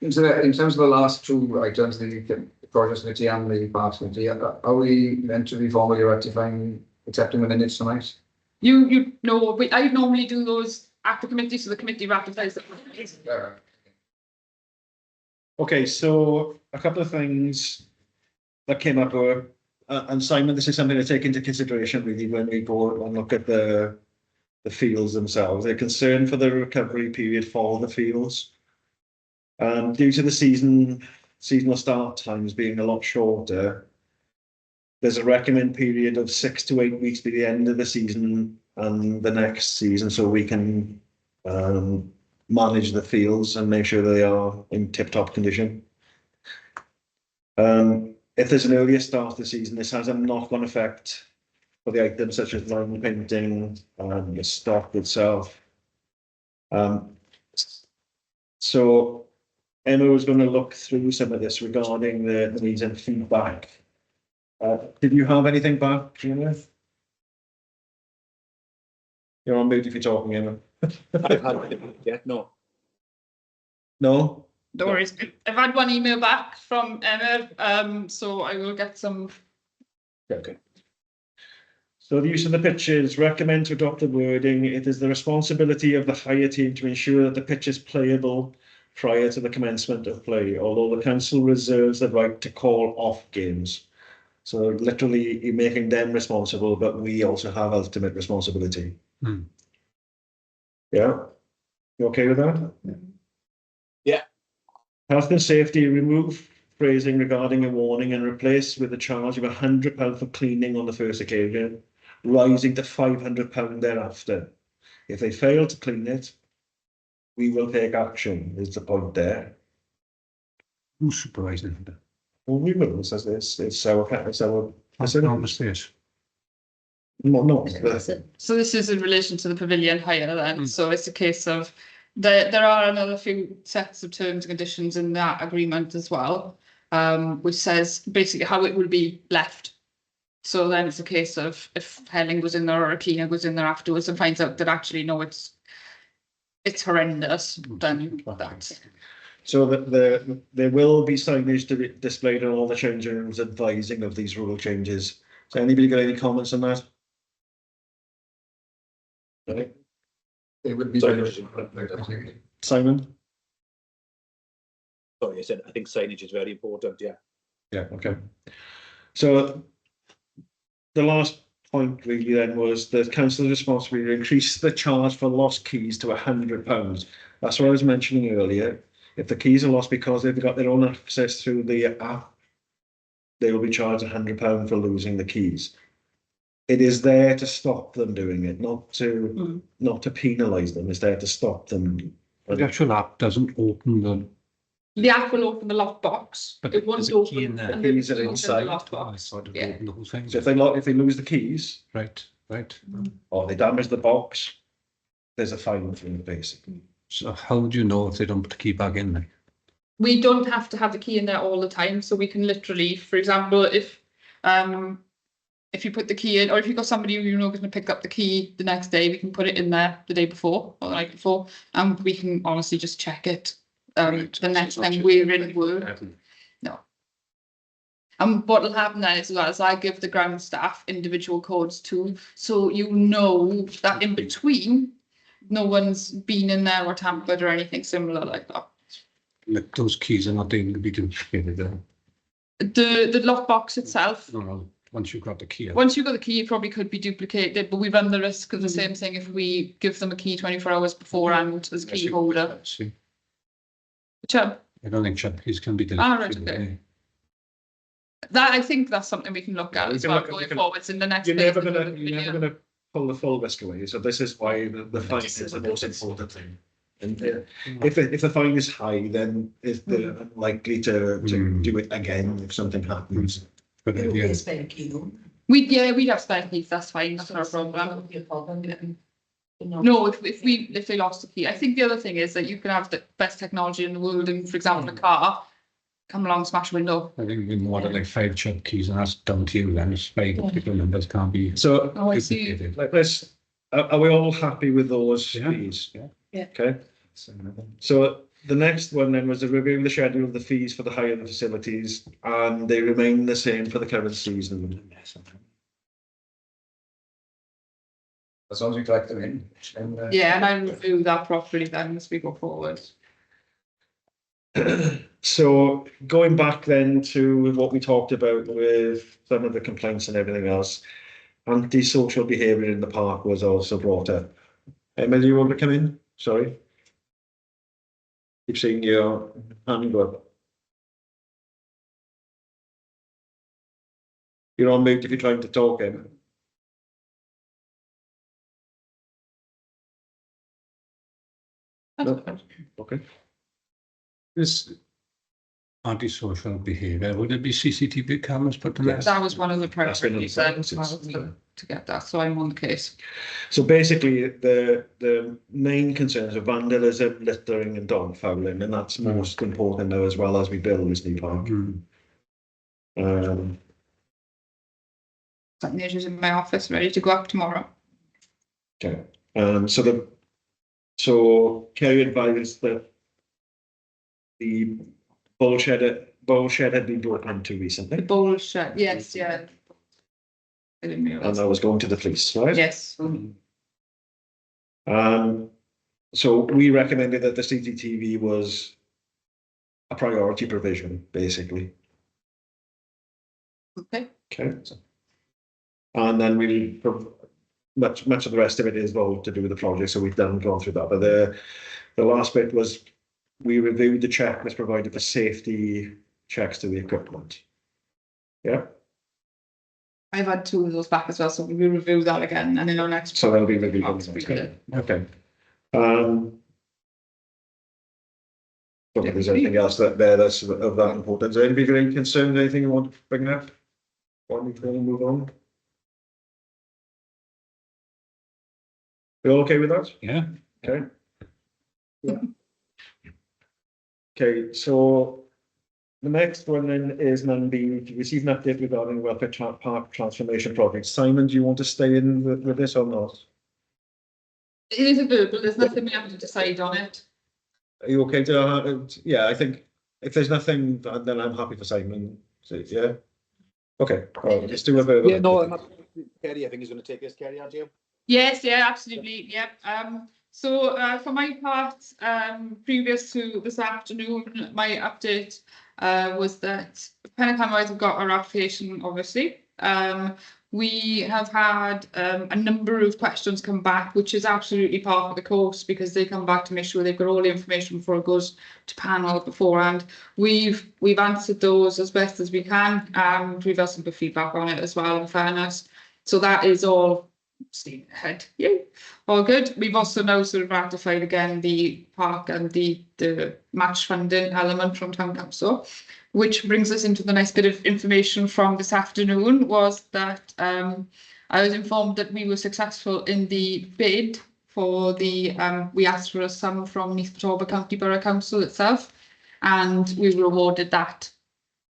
In terms of the last two items, the project committee and the parks committee, are we meant to be formally ratifying, accepting the minutes tonight? You know, I normally do those at the committee, so the committee ratifies them. Okay, so a couple of things that came up were, and Simon, this is something to take into consideration really when we go and look at the fields themselves. They're concerned for the recovery period for the fields. Due to the seasonal start times being a lot shorter, there's a recommend period of 6 to 8 weeks by the end of the season and the next season, so we can manage the fields and make sure they are in tip-top condition. If there's an earlier start to the season, this has a knock-on effect for the items such as line painting and the stock itself. So Emma was going to look through some of this regarding the needs and feedback. Did you have anything back, Glynneath? You're on mute if you're talking, Emma. I've had it yet, no. No? Don't worry, I've had one email back from Emma, so I will get some. Okay. So the use of the pitches, recommend to adopt the wording. It is the responsibility of the hire team to ensure that the pitch is playable prior to the commencement of play, although the council reserves the right to call off games. So literally you're making them responsible, but we also have ultimate responsibility. Yeah? You okay with that? Yeah. Health and safety, remove phrasing regarding a warning and replace with a charge of £100 for cleaning on the first occasion, rising to £500 thereafter. If they fail to clean it, we will take action, is the point there. Who's supervising that? Well, we will, it's our. No. So this is in relation to the pavilion hire then. So it's a case of there are another few sets of terms and conditions in that agreement as well, which says basically how it will be left. So then it's a case of if Helen goes in there or a cleaner goes in there afterwards and finds out that actually no, it's horrendous, then that's. So that there will be signage to be displayed on all the change rooms advising of these rule changes. So anybody got any comments on that? Right. It would be Signage. beneficial. Simon? Sorry, I said, I think signage is very important, yeah. Yeah, okay. So the last point really then was the council's responsibility to increase the charge for lost keys to £100. That's what I was mentioning earlier. If the keys are lost because they've got their own access through the app, they will be charged £100 for losing the keys. It is there to stop them doing it, not to penalise them. It's there to stop them. The actual app doesn't open The app will open the lockbox. But It won't there's a key open. in there. and Keys are the inside. I lockbox. thought it Yeah. opened the whole thing. So if they lose the keys Right. or they damage the box, there's a fine for them basically. So how do you know if they don't put the key back in there? We don't have to have the key in there all the time, so we can literally, for example, if you put the key in, or if you've got somebody who you know is going to pick up the key the next day, we can put it in there the day before or the night before, and we can honestly just check it the next time we're in work. No. And what will happen then is I give the ground staff individual codes too, so you know that in between, no one's been in there or tampered or anything similar like that. Like those keys are not able to be duplicated then. The lockbox itself, No. Once you've got the key. once you've got the key, it probably could be duplicated, but we run the risk of the same thing if we give them a key 24 hours beforehand as a key holder. See, Chubb, I don't think chip keys can be Ah, right, deleted. okay. that I think that's something we can look at We as can well look at- we going can- forwards in the next. You're phase never of the gonna video. pull the full risk away. So this is why the fine is the most important thing. And if the fine is high, then they're unlikely to do it again if something happens. But yeah, We'd have spare keys, that's fine, that's not a problem. No, if they lost the key, I think the other thing is that you can have the best technology in the world, and for example, a car, come along, smash a window. I think we more than like 5 chip keys, and that's down to you then. It's 5 particular numbers can't be So Oh, I see. duplicated. like this, are we all happy with those Yeah. fees? Yeah. Okay. So the next one then was to review the schedule of the fees for the hire of the facilities, and they remain the same for the current season. As long as we collect them in. And, Yeah, and I'll review that properly then as we go forward. So going back then to what we talked about with some of the complaints and everything else, antisocial behaviour in the park was also brought up. Emily, you want to come in? Sorry. Keep seeing your hand go up. You're on mute if you're trying to talk, Emily. No. Okay. This antisocial behaviour, would it be CCTV cameras put in there? That was one of the That's been priorities then as well, understood. to get that, so I'm on the case. So basically, the main concerns are vandalism, littering, and dog fouling, and that's most important now as well as we build this new park. Signage in my office, ready to go up tomorrow. Okay. So Kerry advised that the bull shed had been broken into The recently, bowl shed, yes, yeah. I didn't and realise. I was going to the police, right? Yes. So we recommended that the CCTV was a priority provision, basically. Okay. Okay. And then much of the rest of it is all to do with the project, so we've gone through that. But the last bit was we reviewed the checklist provided for safety checks to the equipment. Yeah, I've had 2 of those back as well, so we'll review that again and in our next. so they'll be reviewed. box we did. Okay. So if there's anything else that's of that importance, anybody got any concerns, anything you want to bring up? Or we can move on? You all okay with that? Yeah. Okay. Okay, so the next one then is B, to receive an update regarding welfare park transformation project. Simon, do you want to stay in with this or not? It is a verbal, there's nothing we have to decide on it. Are you okay to, yeah, I think if there's nothing, then I'm happy for Simon, so, yeah? Okay, let's do a verbal. Yeah, no, I'm not, Kerry, I think he's going to take this, Kerry, aren't you? Yes, yeah, absolutely, yep. So for my part, previous to this afternoon, my update was that Pennycamwise have got our application, obviously. We have had a number of questions come back, which is absolutely part of the course because they come back to make sure they've got all the information before it goes to panel beforehand. We've answered those as best as we can. We've had some good feedback on it as well, in fairness. So that is all steam ahead. Yeah, all good. We've also now sort of ratified again the park and the match funding element from Town Council, which brings us into the nice bit of information from this afternoon was that I was informed that we were successful in the bid for the, we asked for a sum from Glynneath County Borough Council itself, and we were awarded that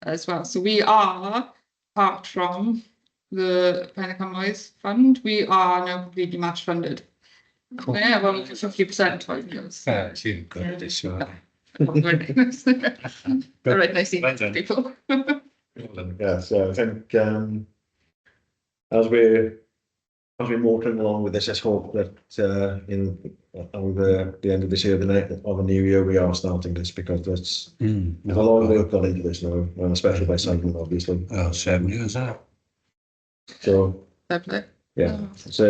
as well. So we are, apart from the Pennycamwise Fund, we are now completely match funded. Cool. Yeah, well, 50%. I think. You've got this, sure. All right, nice seeing people. Yeah, so I think as we're motoring along with this, let's hope that over the end of this year, the new year, we are starting this because there's a lot of work gone into this now, especially by Simon, obviously. 7 years now. So Lovely. yeah, it's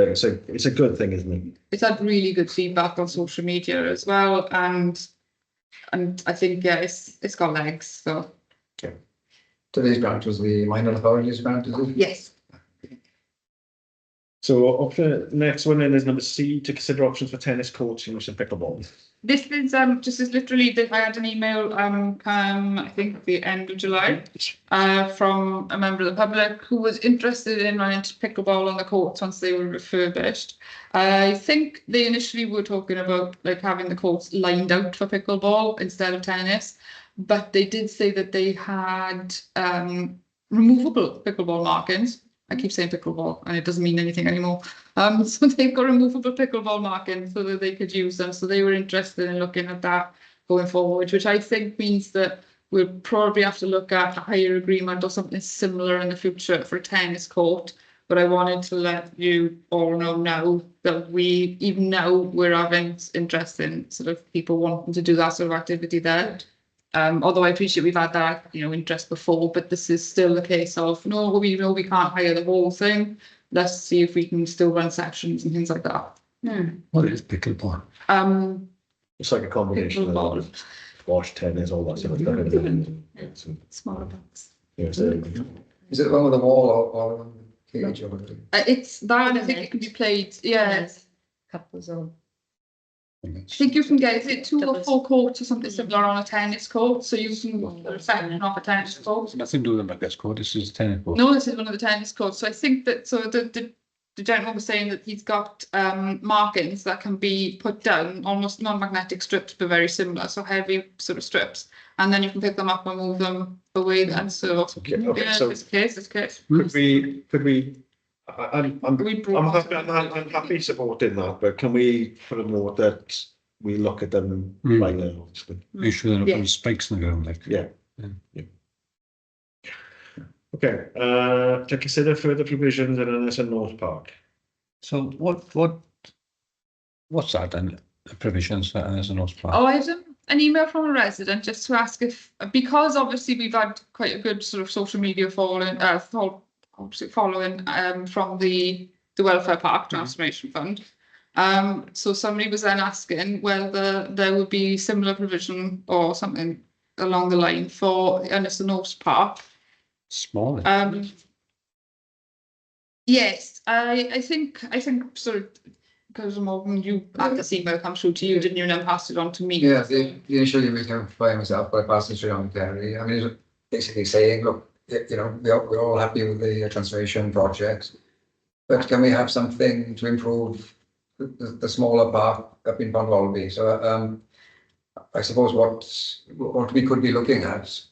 a good thing, isn't it? It's had really good feedback on social media as well, and I think yeah, it's got legs. So Today's grant was the minor authorities grant, is it? yes. So option next one then is number C, to consider options for tennis courts and pickleball. This is just as literally that I had an email I think the end of July from a member of the public who was interested in running to pickleball on the courts once they were refurbished. I think they initially were talking about like having the courts lined out for pickleball instead of tennis, but they did say that they had removable pickleball markings. I keep saying pickleball and it doesn't mean anything anymore. So they've got removable pickleball markings so that they could use them. So they were interested in looking at that going forward, which I think means that we'll probably have to look at a higher agreement or something similar in the future for a tennis court. But I wanted to let you all know now that even now we're having interest in sort of people wanting to do that sort of activity there. Although I appreciate we've had that, interest before, but this is still the case of, no, we know we can't hire the whole thing. Let's see if we can still run sections and things like that. What is pickleball? It's like a combination of squash, tennis, all that sort of stuff. Smaller box. Yeah, so, Is it the one with the wall or cage or whatever? It's that, I think it can be played, yeah. Couples on. I think you can get, is it 2 or 4 courts or something similar on a tennis court? So you can reception off a tennis court. Nothing to do with the basketball court. This is a tennis court. No, this is one of the tennis courts. So I think that the gentleman was saying that he's got markings that can be put down, almost non-magnetic strips, but very similar, so heavy sort of strips, and then you can pick them up and move them away. Then so okay, yeah, so this case. could we? I'm happy supporting that, but can we put a note that we look at them right now? Make sure they're not putting spikes in the ground, like. Yeah. Okay. To consider further provisions in an North Park. So what's that then? The provisions that as a North Park? Oh, I had an email from a resident just to ask if, because obviously we've had quite a good sort of social media following from the Welfare Park Transformation Fund. So somebody was then asking whether there would be similar provision or something along the line for Ynys North Park. Small. Yes, I think sort of because Morgan, you had this email come through to you, didn't you, and then passed it on to me? Yeah, the initially we came by myself, but I passed it straight on to Gary. I mean, it's basically saying, look, we're all happy with the transformation project, but can we have something to improve the smaller park up in Pondwalby? So I suppose what we could be looking at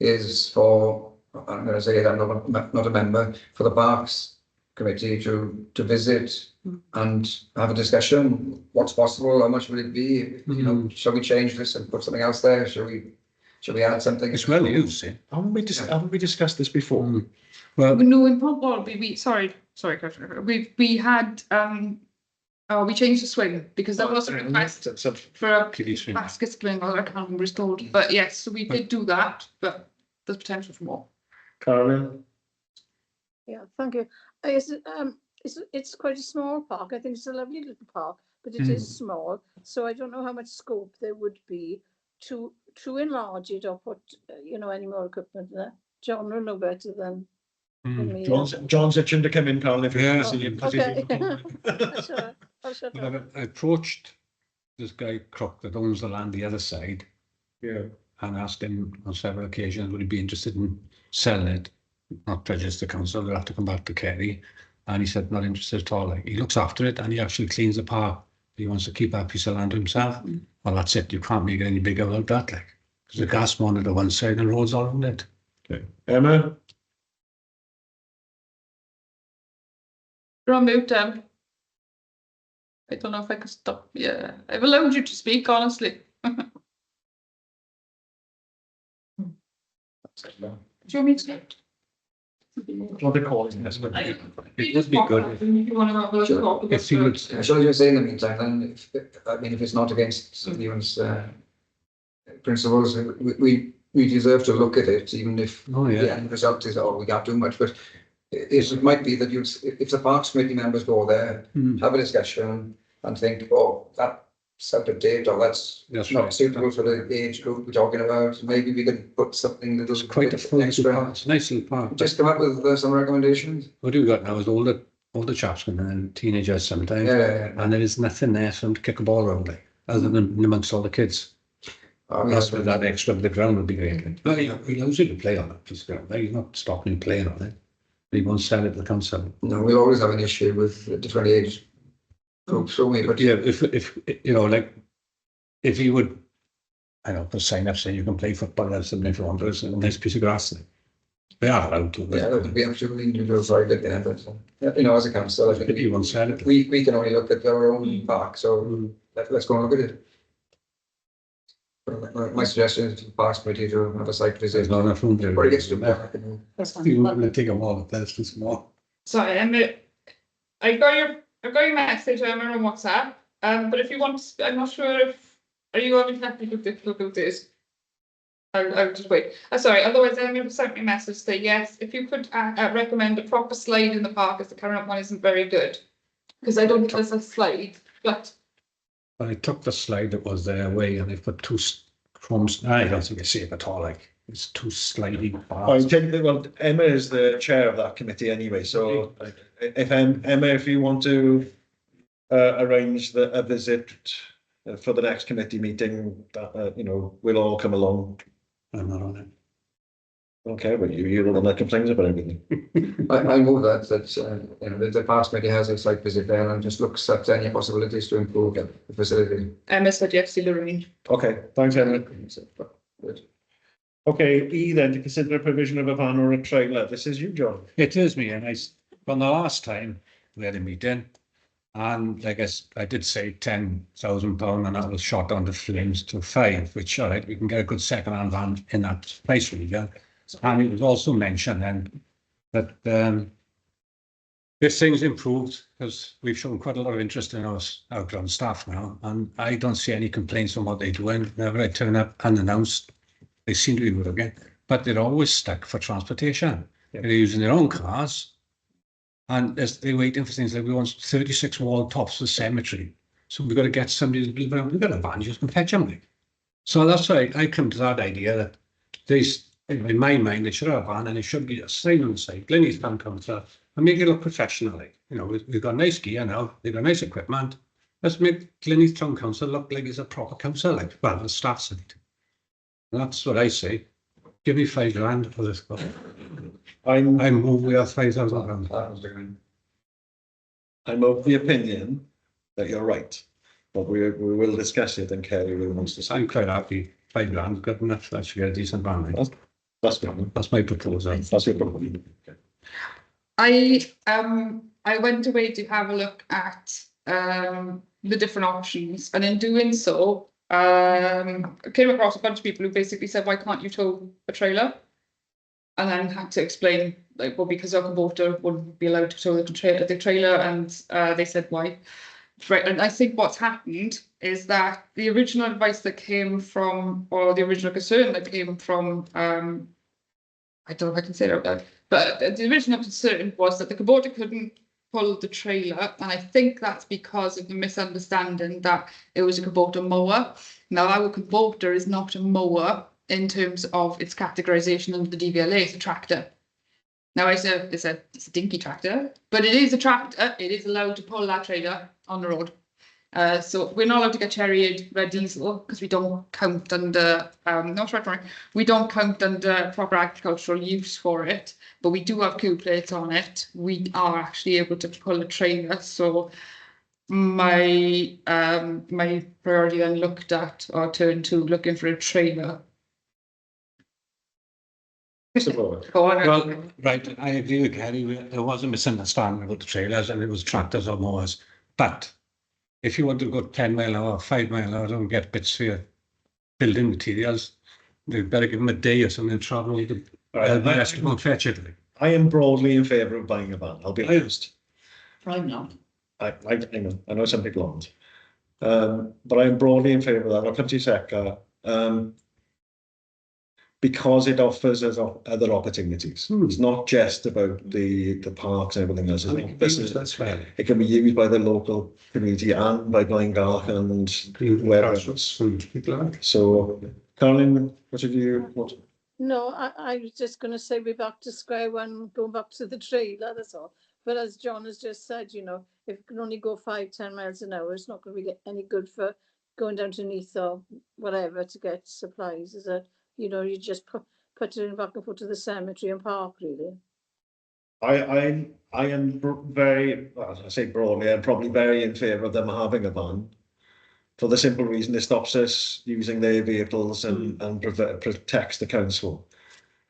is for, I'm going to say that I'm not a member, for the Parks Committee to visit and have a discussion. What's possible? How much will it be? Shall we change this and put something else there? Shall we add something? It's well used, eh? Haven't we discussed this before? Well, no, in Pondwalby, sorry, Commissioner. We had Oh, we changed the swing because there was a request for a kiddie swing. basket swing, or I can't remember what it's called. But yes, so we did do that, but there's potential for more. Carolyn? Yeah, thank you. It's quite a small park. I think it's a lovely little park, but it is small. So I don't know how much scope there would be to enlarge it or put, any more equipment there. John will know better than me. John's itching to come in, Carolyn. If you Yeah, see him. Okay. That's all right. I'll shut up. I approached this guy Crook that owns the land the other side. Yeah. And asked him on several occasions would he be interested in selling it, not prejudice the council, they'll have to come back to Kerry. And he said not interested at all. Like, he looks after it and he actually cleans the park. He wants to keep that piece of land to himself. Well, that's it. You can't make it any bigger about that, like, because the gas monitor one side and roads all around it. Okay. Emma? You're on mute, I don't know if I can stop. Yeah, I've allowed you to speak, honestly. Do you want me to? What they call it? It would be good You want to have a look? if he would. Shall I just say in the meantime, then, if it's not against anyone's principles, we deserve to look at it, even if the end result is, oh, we can't do much. But it might be that if the Parks Committee members go there, have a discussion and think, oh, that's out of date, or that's not suitable for the age group we're talking about. Maybe we could put something that is quite a full little park. It's a nice little park. Just come up with some recommendations. What do we got now is older chaps and then teenagers sometimes. Yeah. And there is nothing there for them to kick a ball around, like, other than amongst all the kids. That's where that extra of the ground would be great. Like. But he allows you to play on that piece of ground. Like, he's not stopping you playing on it. But he won't sell it to the council. No, we always have an issue with different age groups, so we. But yeah, if like, if you would, I don't know, put a sign up saying you can play football or something if you want, but it's a nice piece of grass. Like. They are allowed to. Yeah, we absolutely need to do very good there. But as a council, I think you won't sell it. We can only look at our own park, so let's go and look at it. My suggestion is to the Parks Committee to have a site visit. There's not enough room there. Or it gets to park. You wouldn't take them all, that's too small. Sorry, Emma, I got your message, Emma, on WhatsApp. But if you want, I'm not sure if are you having technical difficulties. I'll just wait. Sorry. Otherwise, Emma sent me a message to say yes. If you could recommend a proper slide in the park, as the current one isn't very good, because I don't think there's a slide, but. I took the slide that was there away and they've put two crumbs. I don't think I see it at all. Like, it's two sliding bars. Well, Emma is the chair of that committee anyway. So, if Emma, if you want to arrange a visit for the next committee meeting, we'll all come along. I'm not on it. Okay, but you're the one that complains about everything. I know that the Parks Committee has a site visit there and just looks at any possibilities to improve the facility. Emma said yes, she'll arrange. Okay, thanks, Emma. Okay, E then, to consider a provision of a van or a trailer. This is you, John. It is me, and from the last time we had a meeting, and I guess I did say £10,000, and that was shot down to flames to 5, which, all right, we can get a good second-hand van in that price region. And it was also mentioned then that this thing's improved because we've shown quite a lot of interest in our ground staff now, and I don't see any complaints on what they're doing. Whenever I turn up unannounced, they seem to be good again, but they're always stuck for transportation. Yeah. They're using their own cars, and they're waiting for things like we want 36 wall tops for the cemetery, so we've got to get somebody to deliver them. We've got a van, just can fetch them. Like. So that's why I come to that idea that in my mind, they should have a van and it should be a sign on the side, Glynneath Town Council, and make it look professional. Like, we've got nice gear now, they've got nice equipment. Let's make Glynneath Town Council look like it's a proper council, like, well, the staff side. That's what I say. Give me £5,000 for this. I move we have £5,000. I'm of the opinion that you're right, but we will discuss it and Kerry will wants to say. I'm quite happy. £5,000, good enough. That should get a decent van. That's my proposal. That's your proposal. Okay. I went away to have a look at the different options, and in doing so, I came across a bunch of people who basically said, "Why can't you tow a trailer?" And then had to explain, like, well, because our Kubota wouldn't be allowed to tow the trailer, and they said why. Right, and I think what's happened is that the original advice that came from, or the original concern that came from, I don't know if I can say that, but the original concern was that the Kubota couldn't pull the trailer, and I think that's because of the misunderstanding that it was a Kubota mower. Now, our Kubota is not a mower in terms of its categorization under the DVLA, it's a tractor. Now, it's a dinky tractor, but it is a tractor. It is allowed to pull that trailer on the road. So we're not allowed to get cherry red diesel because we don't count under, we don't count under proper agricultural use for it, but we do have Q plates on it. We are actually able to pull a trailer. So my my priority then looked at or turned to looking for a trailer. Go on. Well, right, I agree with Kerry. There was a misunderstanding about the trailers and it was tractors or mowers. But if you want to go 10 mile an hour, 5 mile an hour and get bits for your building materials, they better give them a day or something to travel. The rest of them fetch it. I am broadly in favour of buying a van, I'll be honest. I'm not. I know some people aren't. But I'm broadly in favour of that. I'll come to you, Secca. Because it offers us other opportunities. It's not just about the parks and everything else. That's fair. It can be used by the local community and by Glynneath and whoever. So, Caroline, what have you? What? No, I was just going to say we're back to square one, going back to the trailer, that's all. But as John has just said, you know, if you can only go 5-10 miles an hour, it's not going to be any good for going down to Glynneath or whatever to get supplies, is it? You know, you just put it in back and forth to the cemetery and park, really. I am very, well, I say broadly, I'm probably very in favour of them having a van. For the simple reason it stops us using their vehicles and protects the council.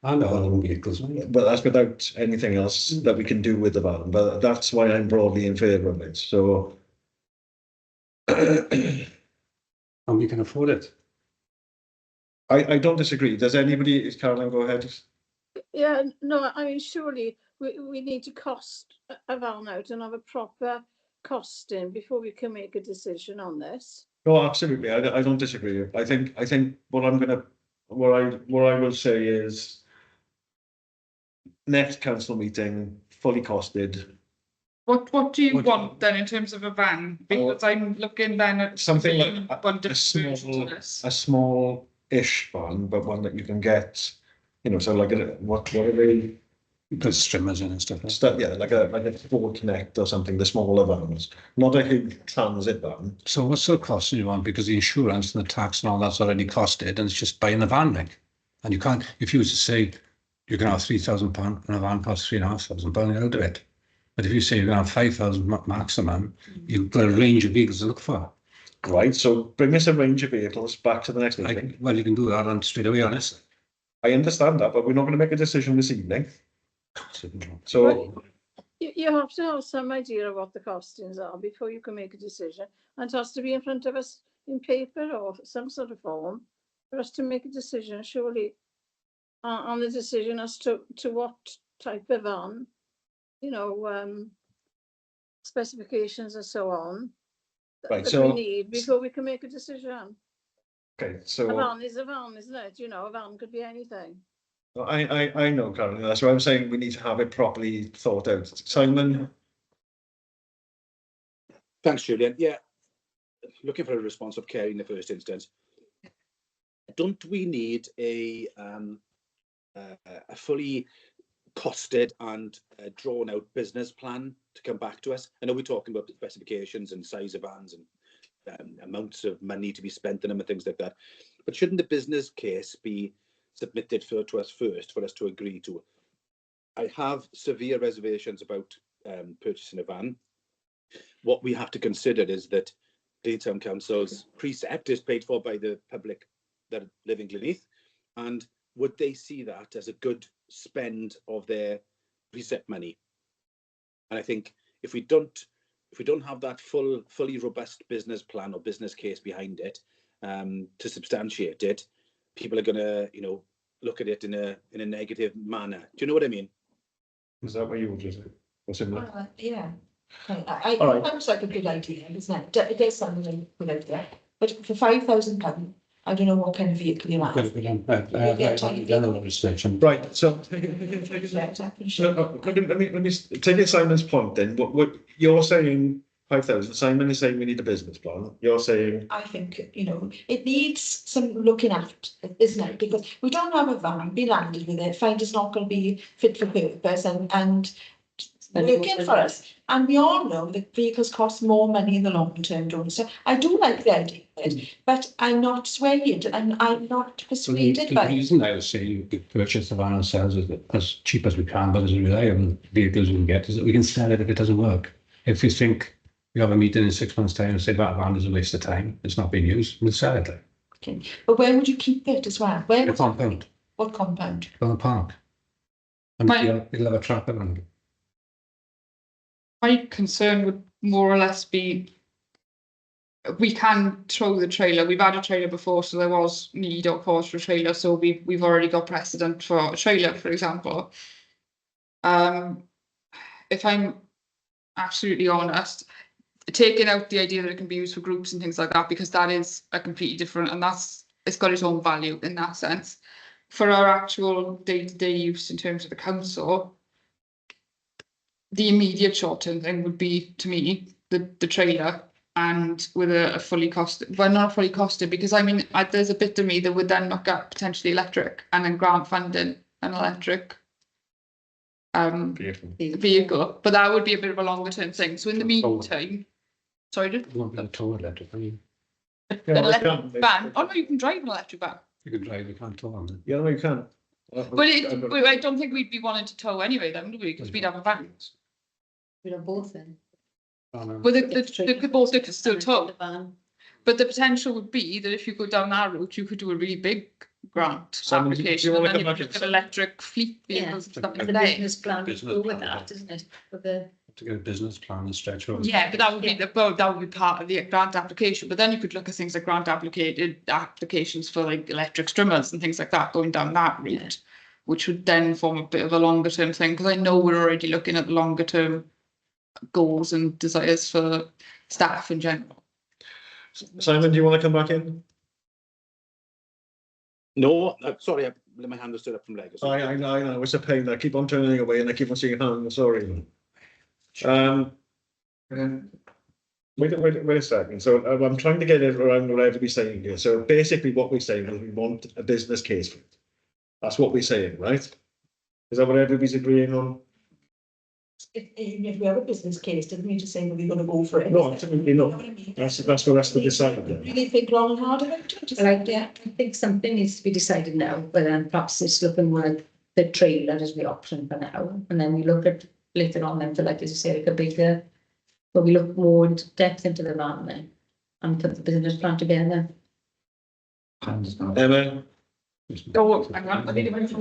And our own vehicles. But that's without anything else that we can do with the van. But that's why I'm broadly in favour of it. So, and we can afford it. I don't disagree. Does anybody, Caroline, go ahead? Yeah, no, I mean, surely we need to cost a van out and have a proper costing before we can make a decision on this. No, absolutely. I don't disagree. I think what I will say is next council meeting fully costed. What do you want then in terms of a van? Because I'm looking then at something like a small-ish van, but one that you can get, you know, so like what are they? Put streamers in and stuff. Yeah, like a Ford Connect or something, the smaller vans, not a huge transit van. So what's the cost you want? Because the insurance and the tax and all that's already costed, and it's just buying the van like. And you can't, if you was to say you're going to have £3,000 and a van costs £3,500, you'll do it. But if you say you're going to have 5,000 maximum, you've got a range of vehicles to look for. Right, so bring us a range of vehicles back to the next meeting. Well, you can do that on straight away, honest. I understand that, but we're not going to make a decision this evening. So you have to have some idea of what the costings are before you can make a decision, and it has to be in front of us in paper or some sort of form for us to make a decision, surely, on the decision as to what type of van, you know, specifications and so on, right, that so we need before we can make a decision. Okay, so a van is a van, isn't it? You know, a van could be anything. I know, Caroline. That's why I'm saying we need to have it properly thought out. Simon. Thanks, Julian. Yeah, looking for a response of Kerry in the first instance. Don't we need a fully costed and drawn out business plan to come back to us? I know we're talking about the specifications and size of vans and amounts of money to be spent on them and things like that. But shouldn't the business case be submitted to us first for us to agree to? I have severe reservations about purchasing a van. What we have to consider is that Glynneath Town Council's precept is paid for by the public that live in Glynneath, and would they see that as a good spend of their precept money? And I think if we don't have that fully robust business plan or business case behind it to substantiate it, people are going to, you know, look at it in a negative manner. Do you know what I mean? Is that what you were just saying? Yeah. I All right. sounds like a good idea, doesn't it? It does sound like a good idea, but for £5,000, I don't know what kind of vehicle you have. Right, so take it Simon's point then. What you're saying 5,000. Simon is saying we need a business plan. You're saying I think, you know, it needs some looking at, isn't it? Because we don't have a van, be landed with it, find it's not going to be fit for purpose and working for us. And we all know that vehicles cost more money in the long term, don't they? So I do like the idea of it, but I'm not swayed and I'm not persuaded by The it. reason I was saying we purchase the van ourselves as cheap as we can, but as reliable vehicles we can get, is that we can sell it if it doesn't work. If you think we have a meeting in 6 months' time and say that van is a waste of time, it's not being used, we'll sell it. Okay. But where would you keep it as well? Where? The compound, What compound? on the park. And it'll have a trap around it. My concern would more or less be we can tow the trailer. We've had a trailer before, so there was need or cause for a trailer. So we've already got precedent for a trailer, for example. If I'm absolutely honest, taking out the idea that it can be used for groups and things like that, because that is a completely different, and it's got its own value in that sense. For our actual day-to-day use in terms of the council, the immediate short-term thing would be, to me, the trailer, and with a fully costed, well, not fully costed, because I mean, there's a bit of me that would then look at potentially electric and then grant funding an electric vehicle, but that would be a bit of a longer term thing. So in the meantime, sorry, You won't be able to tow an electric van. an electric van. Oh no, you can drive an electric van. You can drive, you can't tow on it. yeah, no, you can. But I don't think we'd be wanting to tow anyway, then, would we? Because we'd have a van. We don't both then. Well, the both could still tow. The van. But the potential would be that if you go down that route, you could do a really big grant Simon, do you application, wanna and then come you could back get in? electric fleet Yeah, vehicles and stuff and in the there. business plan would Business go with plan, that, isn't it? For the, To get a business plan and stretch roads. Yeah, but that would be that would be part of the grant application. But then you could look at things like grant applications for like electric strimmers and things like that, going down that route, which would then form a bit of a longer term thing. Because I know we're already looking at the longer term goals and desires for staff in general. Simon, do you want to come back in? No, sorry, my hand was stood up from leg. I know, it's a pain. I keep on turning away and I keep on seeing hand. Sorry. Wait a second. So I'm trying to get it around what everybody's saying here. So basically what we're saying is we want a business case for it. That's what we're saying, right? Is that what everybody's agreeing on? If we have a business case, doesn't mean to say that we're going to go for it. No, absolutely You know not. what I mean? That's for us to decide. then. Really think long and hard about it. well, I think something needs to be decided now, but then perhaps it's looking like the trailer is the option for now. And then we look at later on then for, like, as you say, like a bigger, but we look more into depth into the van then and put the business plan together. Emma? Oh, hang on, I need to wait for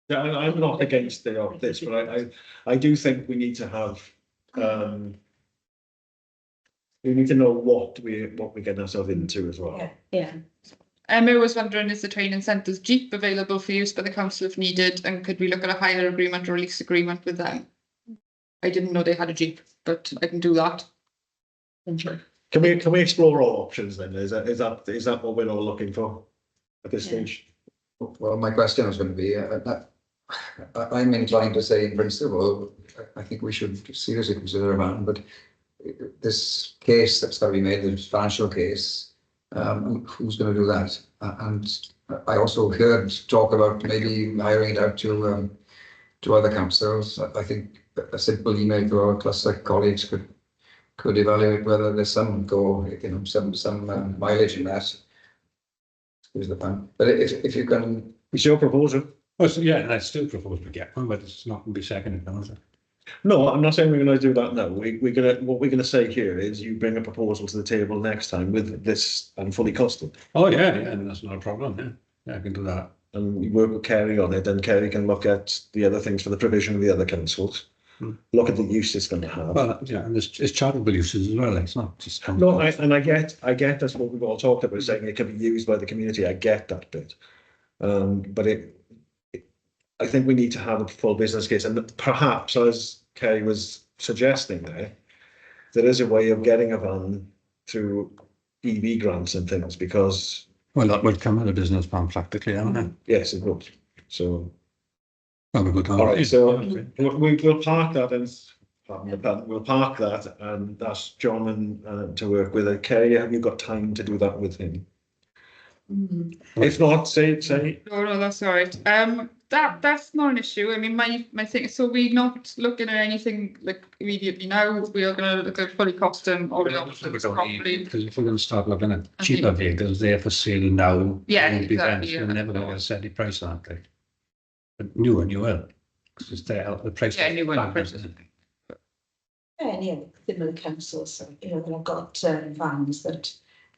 Yeah, I'm not against this, but I do think we need to have, we need to know what we're getting ourselves into as well. Yeah. Emma was wondering, is the training centre's Jeep available for use by the council if needed, and could we look at a hire agreement or lease agreement with them? I didn't know they had a Jeep, but I can do that. Can we explore all options then? Is that what we're all looking for at this stage? Well, my question was going to be, I'm inclined to say in principle, I think we should seriously consider a van, but this case that's got to be made, this financial case, who's going to do that? And I also heard talk about maybe hiring it out to other councils. I think a simple email to our cluster colleagues could evaluate whether there's some some mileage in that. Excuse the pun. But if you can, It's your proposal. Well, so, yeah, and I still propose we get one, but it's not going to be seconded, now, is it? No, I'm not saying we're going to do that now. What we're going to say here is you bring a proposal to the table next time with this and fully costed. Oh, yeah, and that's not a problem, yeah. Yeah, I can do that. And we work with Kerry on it, and Kerry can look at the other things for the provision of the other councils. Look at the use it's going to have. Well, yeah, and it's charitable uses as well, it's not just. No, I get that's what we've all talked about, saying it can be used by the community. I get that bit. But I think we need to have a full business case, and perhaps, as Kerry was suggesting there is a way of getting a van through EV grants and things, because Well, that would come with a business plan practically, isn't it? yes, it would. So, Well, we would. all right, so we'll park that and we'll park that and ask John and to work with it. Kerry, have you got time to do that with him? If not, say. No, that's all right. That's not an issue. I mean, my thing. So we're not looking at anything like immediately now. We are going to look at fully costing all the options properly. Because if we're going to start looking at cheaper vehicles there for sale now, Yeah, it won't be exactly, then, you're never going to set the price on it. But new one, you will. Because it's there, the price. Yeah, new one. Any other similar councils, that have got vans that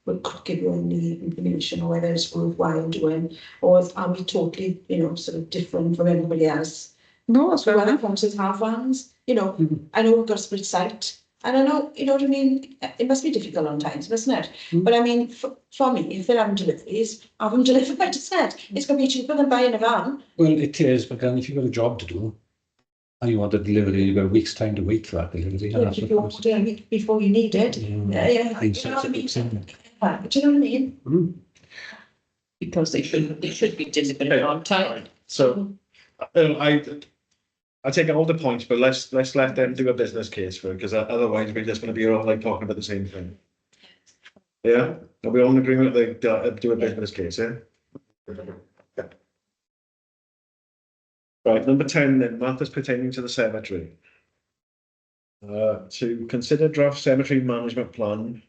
could give you any information or whether it's worthwhile doing, or are we totally, sort of different from everybody else? No, that's So fair other enough. councils have vans, I know we've got a split site, and I know, what I mean, it must be difficult on times, mustn't it? But I mean, for me, if they're having deliveries, have them delivered, like I said, it's going to be cheaper than buying a van. Well, it is, but then if you've got a job to do, and you want a delivery, you've got a week's time to wait for that delivery. Yeah, if you want to a week before you need it, yeah, I you know what I mean? Do you know what I mean? Because they should be delivered on time. So, I take all the points, but let's let them do a business case for it, because otherwise we're just going to be all like talking about the same thing. Yeah, are we all in agreement they do a business case? Yeah. Right, number 10 then, matters pertaining to the cemetery. To consider draft cemetery management plan,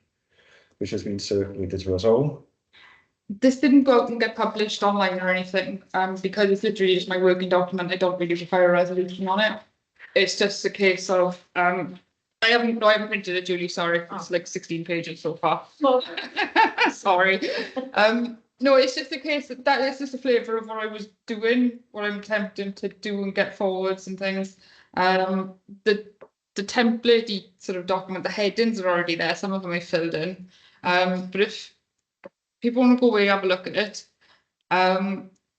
which has been circulated to us all. This didn't go out and get published online or anything, because it's literally just my working document. I don't really require a resolution on it. It's just a case of, I haven't printed it, Julie, sorry. It's like 16 pages so far. Well, sorry. No, it's just a case that is just a flavour of what I was doing, what I'm attempting to do and get forwards and things. The template sort of document, the headings are already there. Some of them I filled in. But if people want to go away, have a look at it.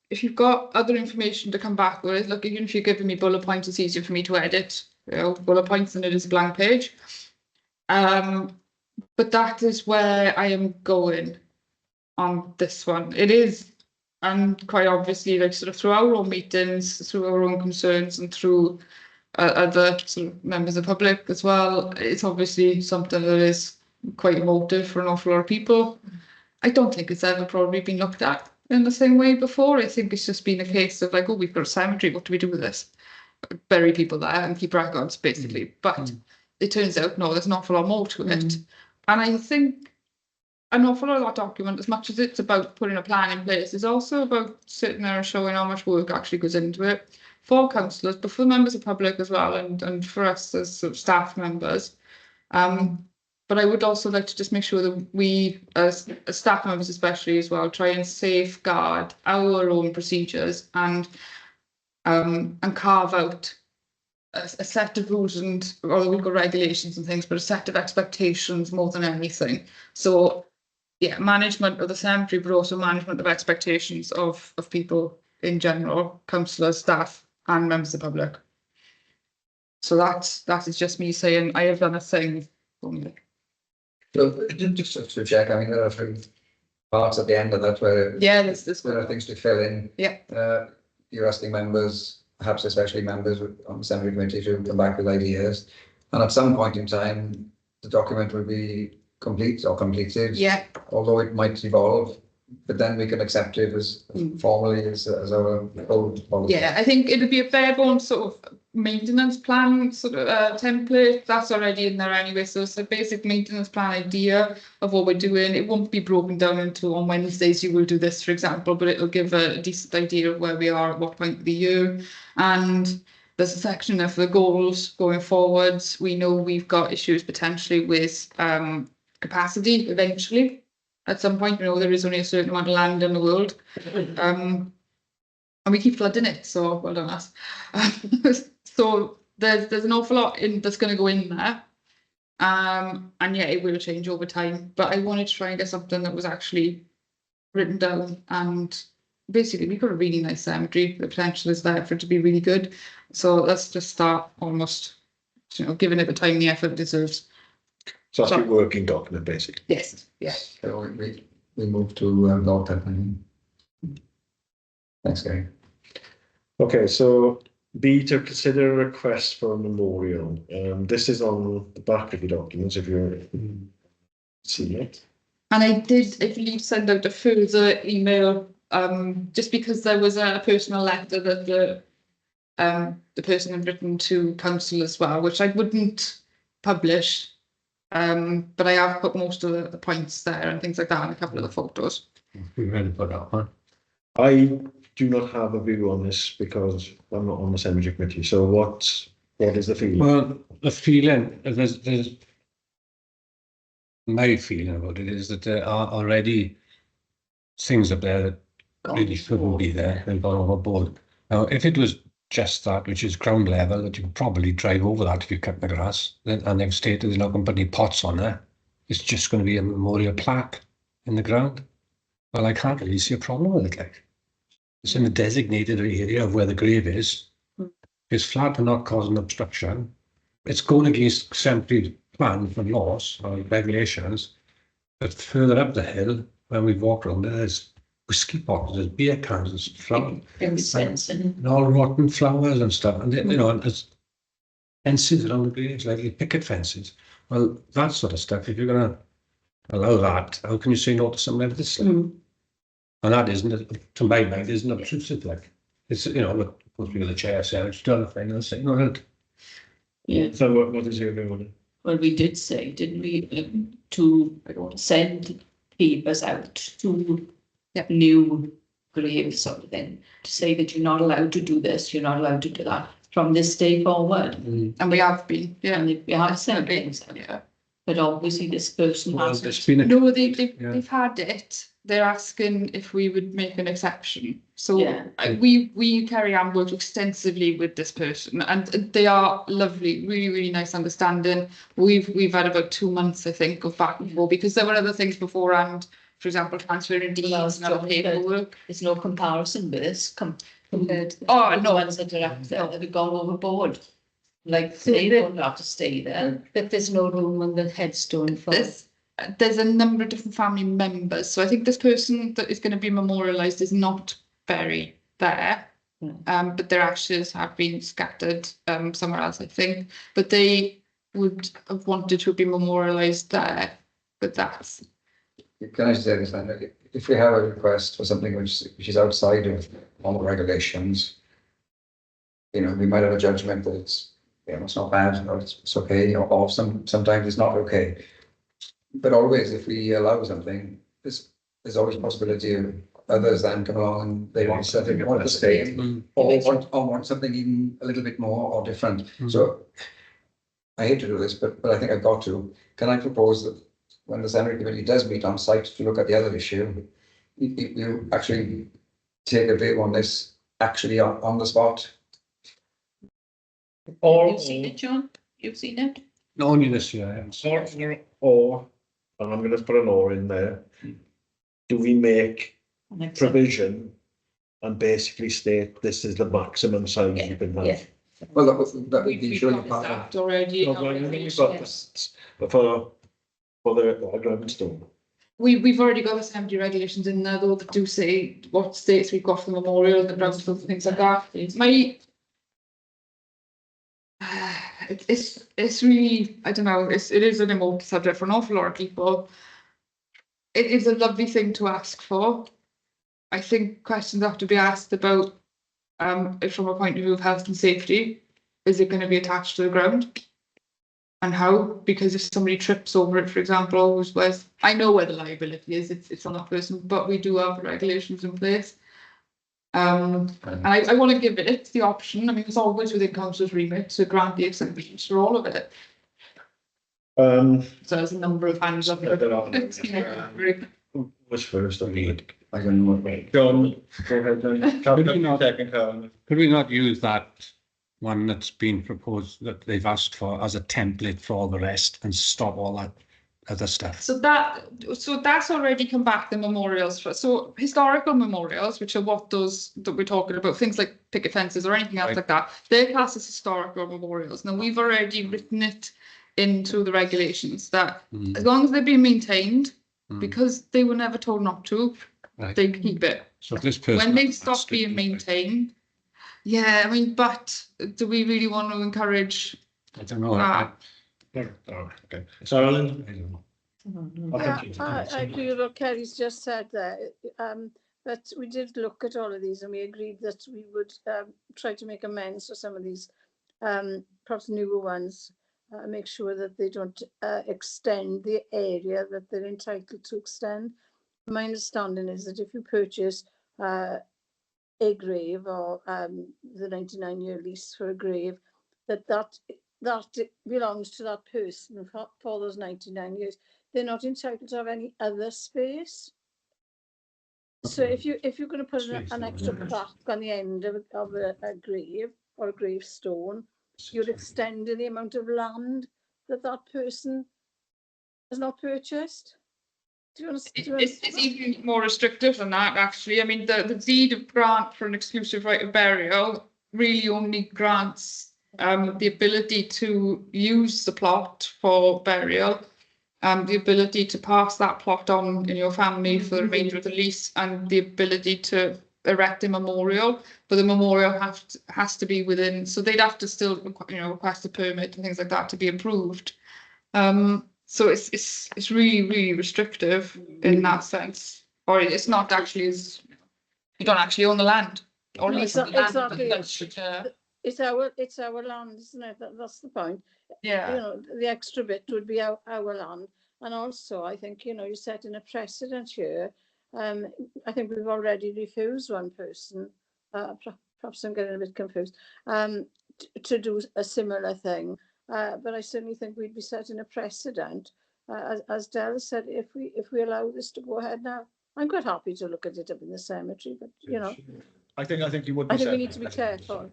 If you've got other information to come back with, look, even if you're giving me bullet points, it's easier for me to edit, bullet points than it is a blank page. But that is where I am going on this one. It is, and quite obviously, like sort of through our own meetings, through our own concerns, and through other sort of members of the public as well, it's obviously something that is quite emotive for an awful lot of people. I don't think it's ever probably been looked at in the same way before. I think it's just been a case of like, oh, we've got a cemetery, what do we do with this? Bury people there and keep records, basically. But it turns out, no, there's an awful lot more to it. And I think an awful lot of that document, as much as it's about putting a plan in place, is also about sitting there and showing how much work actually goes into it for councillors, but for members of the public as well, and for us as sort of staff members. But I would also like to just make sure that we, as staff members especially as well, try and safeguard our own procedures and carve out a set of rules and, although we've got regulations and things, but a set of expectations more than anything. So yeah, management of the cemetery, but also management of expectations of people in general, councillors, staff and members of the public. So that is just me saying I have done a thing only. So just to check, I mean, there are 3 parts at the end of that where Yeah, there's there are things to fill in. Yeah. You're asking members, perhaps especially members on the cemetery committee, to come back with ideas. And at some point in time, the document will be complete or completed. Yeah. Although it might evolve, but then we can accept it as formally as our old policy. Yeah, I think it'd be a bare bones sort of maintenance plan sort of template. That's already in there anyway. So it's a basic maintenance plan idea of what we're doing. It won't be broken down into on Wednesdays you will do this, for example, but it'll give a decent idea of where we are at what point of the year. And there's a section there for the goals going forwards. We know we've got issues potentially with capacity eventually. At some point, we know there is only a certain amount of land in the world. And we keep flooding it, so well done us. So there's an awful lot that's going to go in there. And yeah, it will change over time. But I wanted to try and get something that was actually written down and basically we've got a really nice cemetery. The potential is there for it to be really good. So let's just start almost, giving it the time, the effort it deserves. So that's your working document, basically. Yes, yeah. So we move to Lord Templeton. Thanks, Gary. Okay, so B, to consider a request for a memorial. This is on the back of your documents if you're seeing it. And I believe, send out a further email, just because there was a personal letter that the person had written to council as well, which I wouldn't publish. But I have put most of the points there and things like that, and a couple of the photos. We ready for that one? I do not have a view on this because I'm not on the cemetery committee. So what is the feeling? Well, the feeling, there's my feeling about it is that there are already things up there that really shouldn't be there. They've gone overboard. Now, if it was just that, which is ground level, that you could probably drive over that if you cut the grass, and they've stated they're not going to put any pots on there, it's just going to be a memorial plaque in the ground. Well, I can't really see a problem with it. Like, it's in a designated area of where the grave is. It's flat and not causing obstruction. It's going against cemetery plan for laws or regulations. But further up the hill, when we walk around there, there's whiskey bottles, there's beer cans, there's flowers, and all rotten flowers and stuff. And then, and there's fences around the graves, like picket fences. Well, that sort of stuff, if you're going to allow that, how can you say no to something like this? And that isn't, to my mind, isn't obtrusive. Like, it's, supposed to be the chair saying, it's done a thing, and say, no, Yeah, So what is your view on it? well, we did say, didn't we, to send papers out to new graves sort of thing, to say that you're not allowed to do this, you're not allowed to do that from this day forward. And we have been, yeah. And we have sent things out. Yeah. But obviously this person well, hasn't. there's been a, No, they've had it. They're asking if we would make an exception. So Yeah. we carry on worked extensively with this person, and they are lovely, really, really nice understanding. We've had about 2 months, I think, of back and forth because there were other things beforehand. For example, transferring deeds and other paperwork. There's no comparison with this compared to Oh, no. ones that are up there that have gone overboard. Like So they the- don't have to stay there. But there's no room on the headstone for. There's a number of different family members. So I think this person that is going to be memorialised is not buried there. But their ashes have been scattered somewhere else, I think. But they would have wanted to be memorialised there. But that's... Can I just say this then? If we have a request for something which is outside of normal regulations, we might have a judgment that it's not bad or it's okay, or sometimes it's not okay. But always, if we allow something, there's always a possibility of others then come along and they want something, want to stay, or want something even a little bit more or different. So I hate to do this, but I think I've got to. Can I propose that when the cemetery committee does meet on site to look at the other issue, you actually take a view on this actually on the spot? You've seen it, John? You've seen it? not only this year, I am. Or, and I'm going to put an or in there, do we make provision and basically state this is the maximum size you can have? Yeah. Well, that would be We've surely got part of. that already. No, but we've got this for the grindstone. We've already got the cemetery regulations in there though that do say what states we've got for the memorial and the grounds and things like that. It's really, I don't know, it is an emotional subject for an awful lot of people. It is a lovely thing to ask for. I think questions have to be asked about from a point of view of health and safety. Is it going to be attached to the ground? And how? Because if somebody trips over it, for example, I know where the liability is, it's on that person, but we do have regulations in place. And I want to give it the option. I mean, it's always within council's remit to grant the exemptions for all of it. So there's a number of hands up. Which first? I mean, I don't know what. John, go ahead then. Could we not use that one that's been proposed that they've asked for as a template for all the rest and stop all that other stuff. So that's already come back, the memorials for, so historical memorials, which are what those that we're talking about, things like picket fences or anything else Right. like that, they're classed as historical memorials. Now we've already written it into the regulations that as long as they're being maintained, because they were never told not to, Right. they keep it. So this person. When they stop being maintained, yeah, I mean, but do we really want to encourage I don't know. that? Okay. Carolyn? I don't know. I agree with what Kerry's just said there. But we did look at all of these and we agreed that we would try to make amends for some of these, perhaps newer ones, make sure that they don't extend the area that they're entitled to extend. My understanding is that if you purchase a grave or the 99-year lease for a grave, that belongs to that person for those 99 years. They're not entitled to have any other space. So if you're going to put an extra plaque on the end of a grave or a gravestone, you're extending the amount of land that person has not purchased. Do you understand? It's even more restrictive than that, actually. I mean, the deed of grant for an exclusive right of burial really only grants the ability to use the plot for burial, the ability to pass that plot on in your family for the remainder of the lease, and the ability to erect a memorial. But the memorial has to be within, so they'd have to still, request a permit and things like that to be approved. So it's really restrictive in that sense, or it's not actually as, you don't actually own the land. Or No, lease the land, exactly. but It's our land, isn't it? That's the point. yeah. The extra bit would be our land. And also, I think, you're setting a precedent here. I think we've already refused one person, perhaps I'm getting a bit confused, to do a similar thing. But I certainly think we'd be setting a precedent. As Del said, if we allow this to go ahead now, I'm quite happy to look at it up in the cemetery, but I think you would. I think we need to be careful.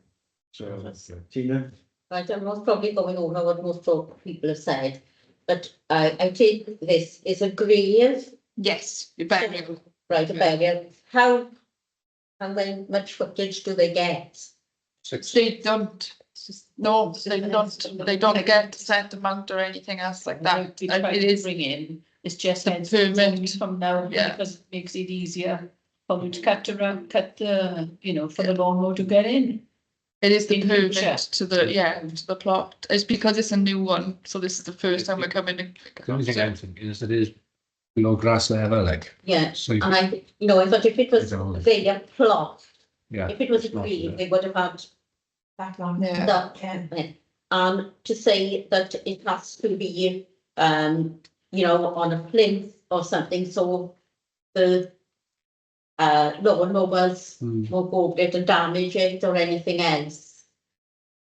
So, Tina? Right, I'm not probably going over what most people have said, but I take this is a grave, Yes, burial. right, a burial. How much footage do they get? They don't. No, they don't get a set amount or anything else like that. It is bring in. It's just the permit from now, because it makes it easier for them to cut the, for the lawnmower to get in. It is the In permit future. to the plot. It's because it's a new one, so this is the first time we're coming in. The only thing I'm thinking is that it is below grass level, like. Yeah, So and I thought if it was know. say a plot, Yeah. if it was a it's not grave, there. they would have had Background. Yeah. that. To say that it has to be, on a plinth or something, so the lawnmowers won't go over it and damage it or anything else.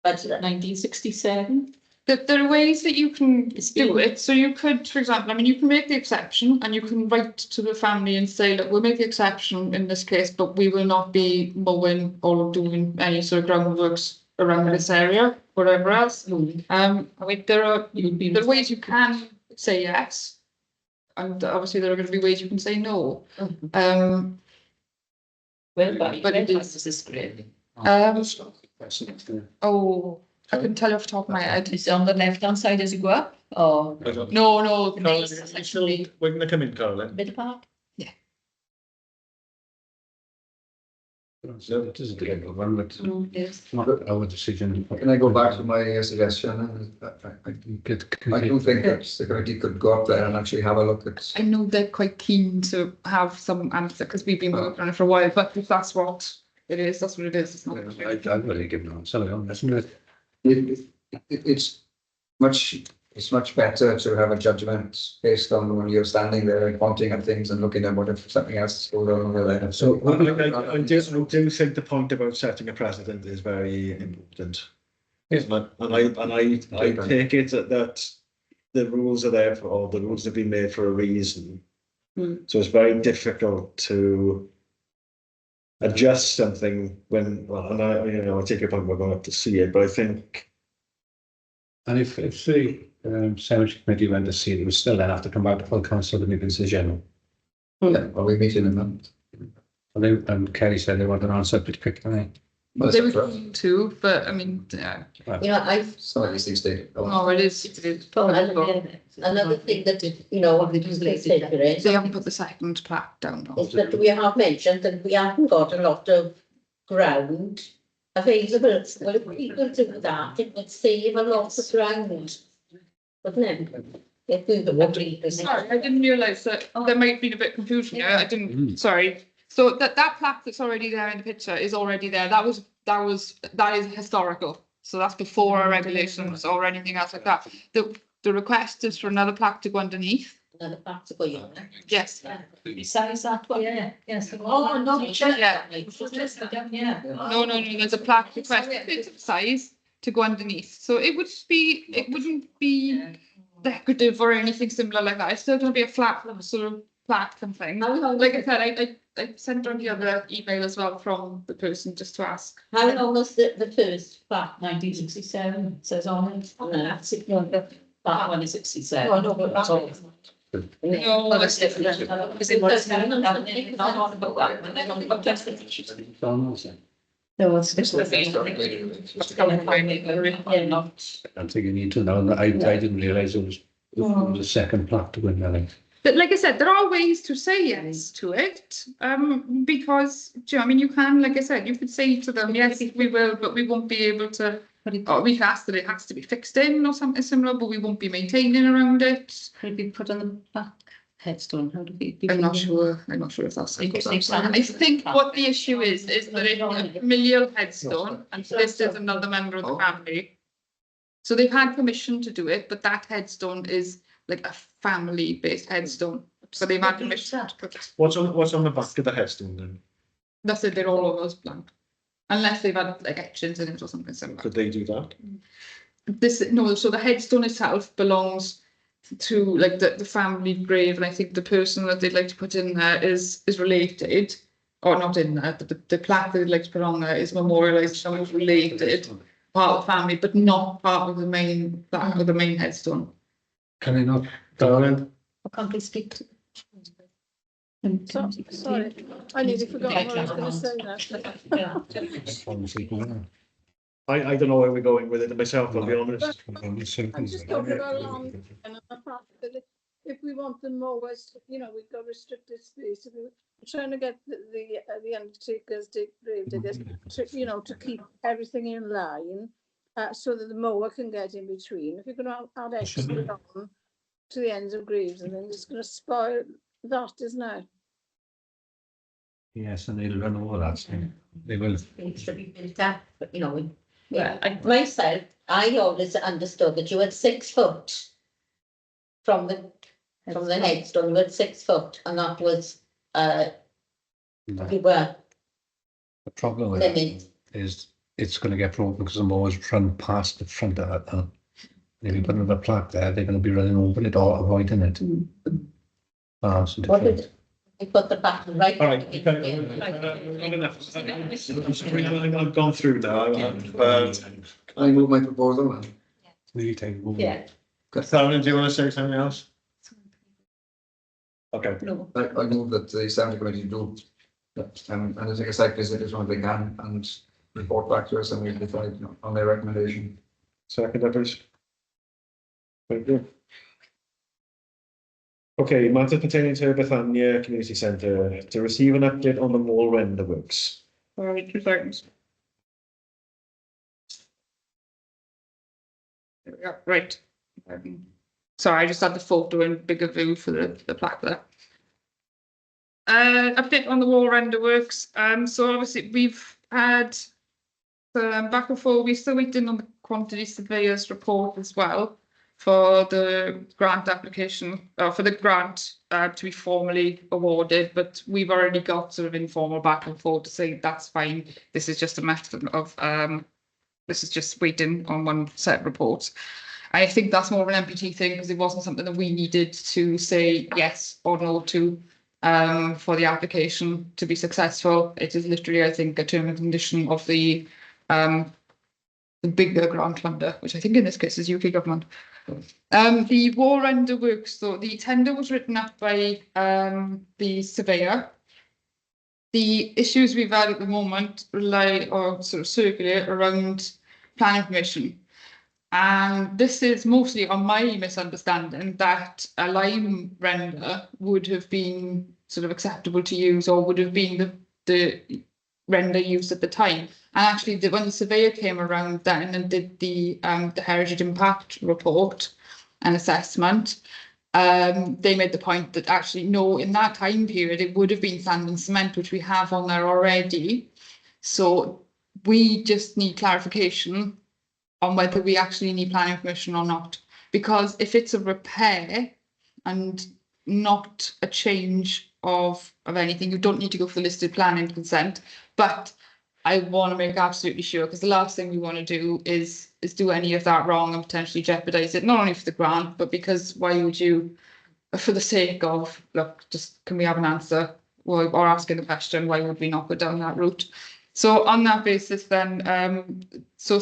But 1967. There are ways that you can do it. So you could, for example, you can make the exception and you can write to the family and say, look, we'll make the exception in this case, but we will not be mowing or doing any sort of groundworks around this area, whatever else. There are ways you can say yes, and obviously there are going to be ways you can say no. But it is this great. I couldn't tell you off the top of my head. It's on the left-hand side as you go up, or No. Carolyn, we're going to come in, Carolyn. bit apart? So it is a difficult one, but Yes. it's not our decision. Can I go back to my suggestion? I do think that the committee could go up there and actually have a look at. I know they're quite keen to have some answer because we've been working on it for a while, but if that's what it is, that's what it is. It's not. I've already given an answer on, isn't it? It's much better to have a judgment based on when you're standing there and pointing at things and looking at what if something else is going on over there. So I do think the point about setting a precedent is very important. Yes. And I take it that the rules are there or the rules have been made for a reason. So it's very difficult to adjust something when, and I take your point, we're going to have to see it, but I think. And if the cemetery committee went to see it, it was still there after come back to full council to make a decision. Yeah, well, we meet in a month. And Kerry said they want an answer pretty quickly. Well, They that's were right. keen to, but I mean, yeah. You know, I've, Some of these things take. Oh, it is. another thing that, you know, we consider They haven't put the second plaque down. is that we have mentioned that we haven't got a lot of ground available. Well, if people do that, it would save a lot of ground, wouldn't it? If we were agreed with it. Sorry, I didn't realise that there might have been a bit of confusion here. I didn't, sorry. So that plaque that's already there in the picture is already there. That is historical. So that's before our regulations or anything else like that. The request is for another plaque to go underneath. Another plaque to go on. Yes. Besides that one. Yeah, yes. Oh, no, Yeah. Yeah. No, there's a plaque request of size to go underneath. So it wouldn't be decorative or anything similar like that. It's still going to be a flat sort of plaque and thing. Like I said, I sent on the other email as well from the person just to ask. How long was the first plaque? 1967 says on it. No. That's it, no, that one is 67. Oh, no, but that's all. No, Well, it's different. Is it what's Because not on about that one, then on about that. No, it's not. I think you need to know, I didn't realise it was a second plaque to win, I think. But like I said, there are ways to say yes to it, because, do you know, I mean, you can, like I said, you could say to them, yes, we will, but we won't be able to, or we can ask that it has to be fixed in or something similar, but we won't be maintaining around it. Could it be put on the back headstone? How do we? I'm not sure if that's. You could say I think what the issue is that it's a familial headstone and this is another member of the family. So they've had permission to do it, but that headstone is like a family-based headstone. So they've had permission to put it. What's on the back of the headstone then? That's it, they're all almost blank. Unless they've had like etchings in it or something similar. Could they do that? So the headstone itself belongs to like the family grave, and I think the person that they'd like to put in there is related, or not in there, but the plaque that they'd like to put on there is memorialised, someone's related, part of the family, but not part of the main plaque or the main headstone. Can I not? Darling? Can't they speak to? So, sorry, I nearly forgot what I was going to say now. I don't know where we're going with it myself, I'll be honest. I'm just talking about long, and if we want the mowers, you know, we've got restricted space. If we're trying to get the undertakers, grave diggers, to keep everything in line, so that the mower can get in between. If you're going to add extra on to the ends of graves, and then it's going to spoil that, isn't it? Yes, and they'll run over that thing. They will. It should be built up, but you know, Yeah, myself, I always understood that you had 6 foot from the headstone, you had 6 foot, and that was, you were The problem with it limit. is it's going to get broken because the mowers run past the front of it. And if you put another plaque there, they're going to be running over it or avoiding it. So What did you put the button right? All right, I've gone through now. Can I move my proposal then? Really take it over. Yeah. Darren, do you want to say something else? Okay. no. I move that the Assembly Committee do, and they take a site visit as soon as they can and report back to us and we'll decide on their recommendation. Second, please. Thank you. Okay, matter pertaining to Bethania Community Centre to receive an update on the mall render works. All right, 2 seconds. There we go, right. Sorry, I just had the photo in bigger view for the plaque there. Update on the wall render works. So obviously we've had back and forth. We're still waiting on the quantity surveyors report as well for the grant application, for the grant to be formally awarded. But we've already got sort of informal back and forth to say that's fine. This is just a matter of this is just waiting on one set of reports. I think that's more of an MPT thing because it wasn't something that we needed to say yes or no to for the application to be successful. It is literally, I think, a term and condition of the bigger grant funder, which I think in this case is UK government. The wall render works, though, the tender was written up by the surveyor. The issues we've had at the moment rely or sort of circulate around planning permission. And this is mostly on my misunderstanding that a lime render would have been sort of acceptable to use, or would have been the render used at the time. And actually, when the surveyor came around then and did the heritage impact report and assessment, they made the point that actually no, in that time period it would have been sand and cement, which we have on there already. So we just need clarification on whether we actually need planning permission or not, because if it's a repair and not a change of anything, you don't need to go for the listed planning consent. But I want to make absolutely sure, because the last thing we want to do is do any of that wrong and potentially jeopardize it, not only for the grant, but because why would you, for the sake of, look, just can we have an answer, or asking the question, why would we not go down that route? So on that basis then, so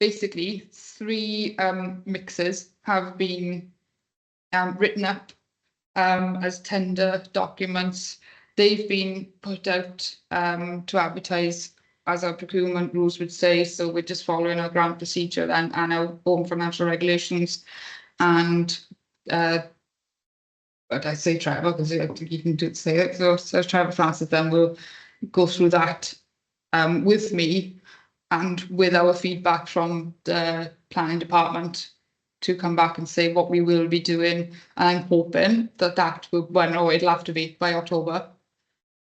basically three mixes have been written up as tender documents. They've been put out to advertise as our procurement rules would say. So we're just following our grant procedure and our own financial regulations. And but I say Trevor, because I think you can say it. So Trevor Francis then will go through that with me and with our feedback from the planning department to come back and say what we will be doing. And I'm hoping that will, well, no, it'll have to be by October,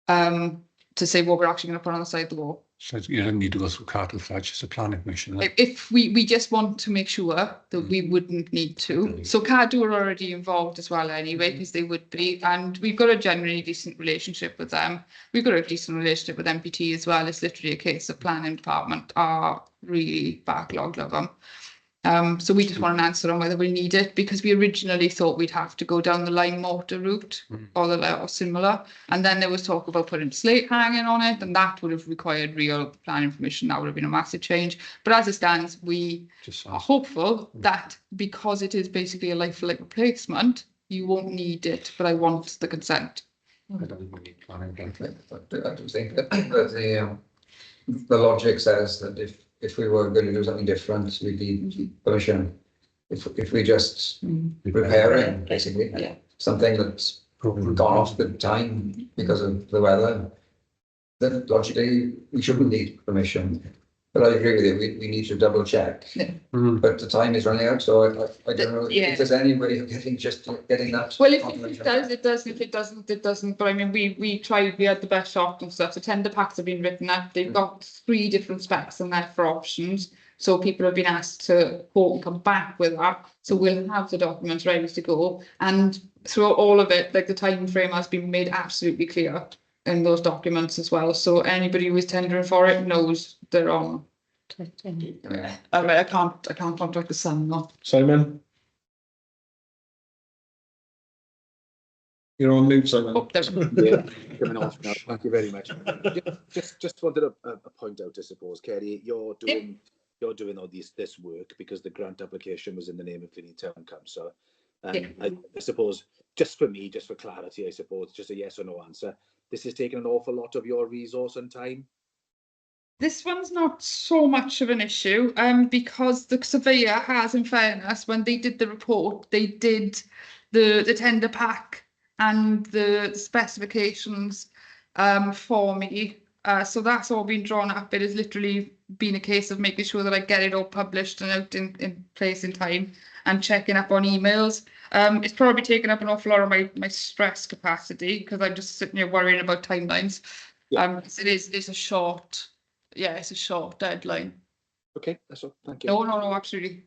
to say what we're actually going to put on the side of the wall. So you don't need to go through Carter Fudge as a planning commission. If we just want to make sure that we wouldn't need to. So Cardo are already involved as well anyway, because they would be, and we've got a generally decent relationship with them. We've got a decent relationship with MPT as well. It's literally a case of planning department are really backlogged of them. So we just want an answer on whether we need it, because we originally thought we'd have to go down the lime mortar route or similar, and then there was talk about putting slate hanging on it, and that would have required real planning permission. That would have been a massive change. But as it stands, we are hopeful that because it is basically a like-for-like replacement, you won't need it. But I want the consent. I don't think we need planning. I do think that the logic says that if we were going to do something different, we need permission. If we just repairing basically something that's gone off the time because of the weather, then logically we shouldn't need permission. But I agree with you, we need to double check. But the time is running out, so I don't know if there's any way of getting that. Well, if it does, it does. If it doesn't, it doesn't. But I mean, we tried, we had the best shot and stuff. The tender packs have been written up. They've got 3 different specs in there for options. So people have been asked to quote and come back with that. So we'll have the documents ready to go. And throughout all of it, like the time frame has been made absolutely clear in those documents as well. So anybody who is tendering for it knows they're on. I mean, I can't contact the son though. Simon? You're on mute, Simon. Oh, there. Yeah, coming off now. Thank you very much. Just wanted to point out, I suppose, Kerry, you're doing all this work because the grant application was in the name of Glynneath Town Council. I suppose, just for me, just for clarity, I suppose, just a yes or no answer. This is taking an awful lot of your resource and time. This one's not so much of an issue, because the surveyor has, in fairness, when they did the report, they did the tender pack and the specifications for me. So that's all been drawn up. It has literally been a case of making sure that I get it all published and out in place in time and checking up on emails. It's probably taken up an awful lot of my stress capacity because I'm just sitting here worrying about timelines. It's a short, it's a short deadline. Okay, that's all. Thank you. No, absolutely.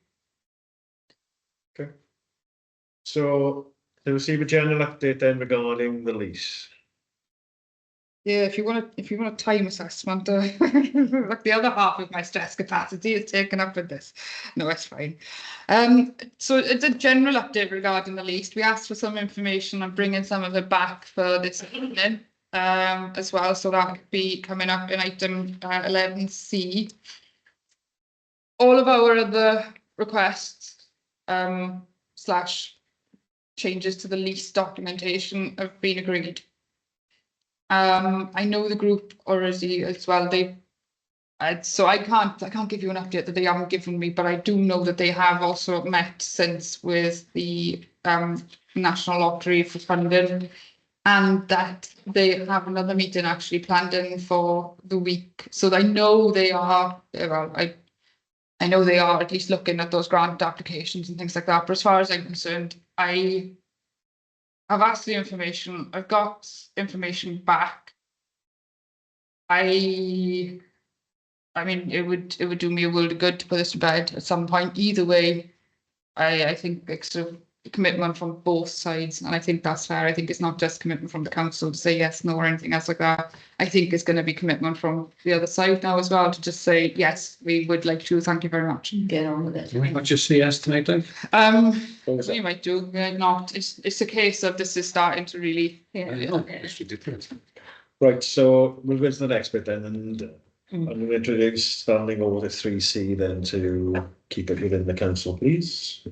Okay. So to receive a general update then regarding the lease. Yeah, if you want a time assessment, like the other half of my stress capacity is taken up with this. No, it's fine. So it's a general update regarding the lease. We asked for some information. I'm bringing some of it back for this evening as well. So that could be coming up in item 11C. All of our other requests slash changes to the lease documentation have been agreed. I know the group already as well, so I can't give you an update that they haven't given me, but I do know that they have also met since with the National Lottery for funding, and that they have another meeting actually planned in for the week. So I know they are, well, I know they are at least looking at those grant applications and things like that. But as far as I'm concerned, I've asked the information, I've got information back. I mean, it would do me a world of good to put this to bed at some point. Either way, I think it's sort of commitment from both sides, and I think that's fair. I think it's not just commitment from the council to say yes, no, or anything else like that. I think it's going to be commitment from the other side now as well to just say yes, we would like to. Thank you very much. Get on with it. We might just say yes tonight then. We might do. We might not. It's a case of this is starting to really. It's ridiculous. Right, so we'll go to the next bit then, and I'm going to introduce standing order 3C then to keep it within the council, please.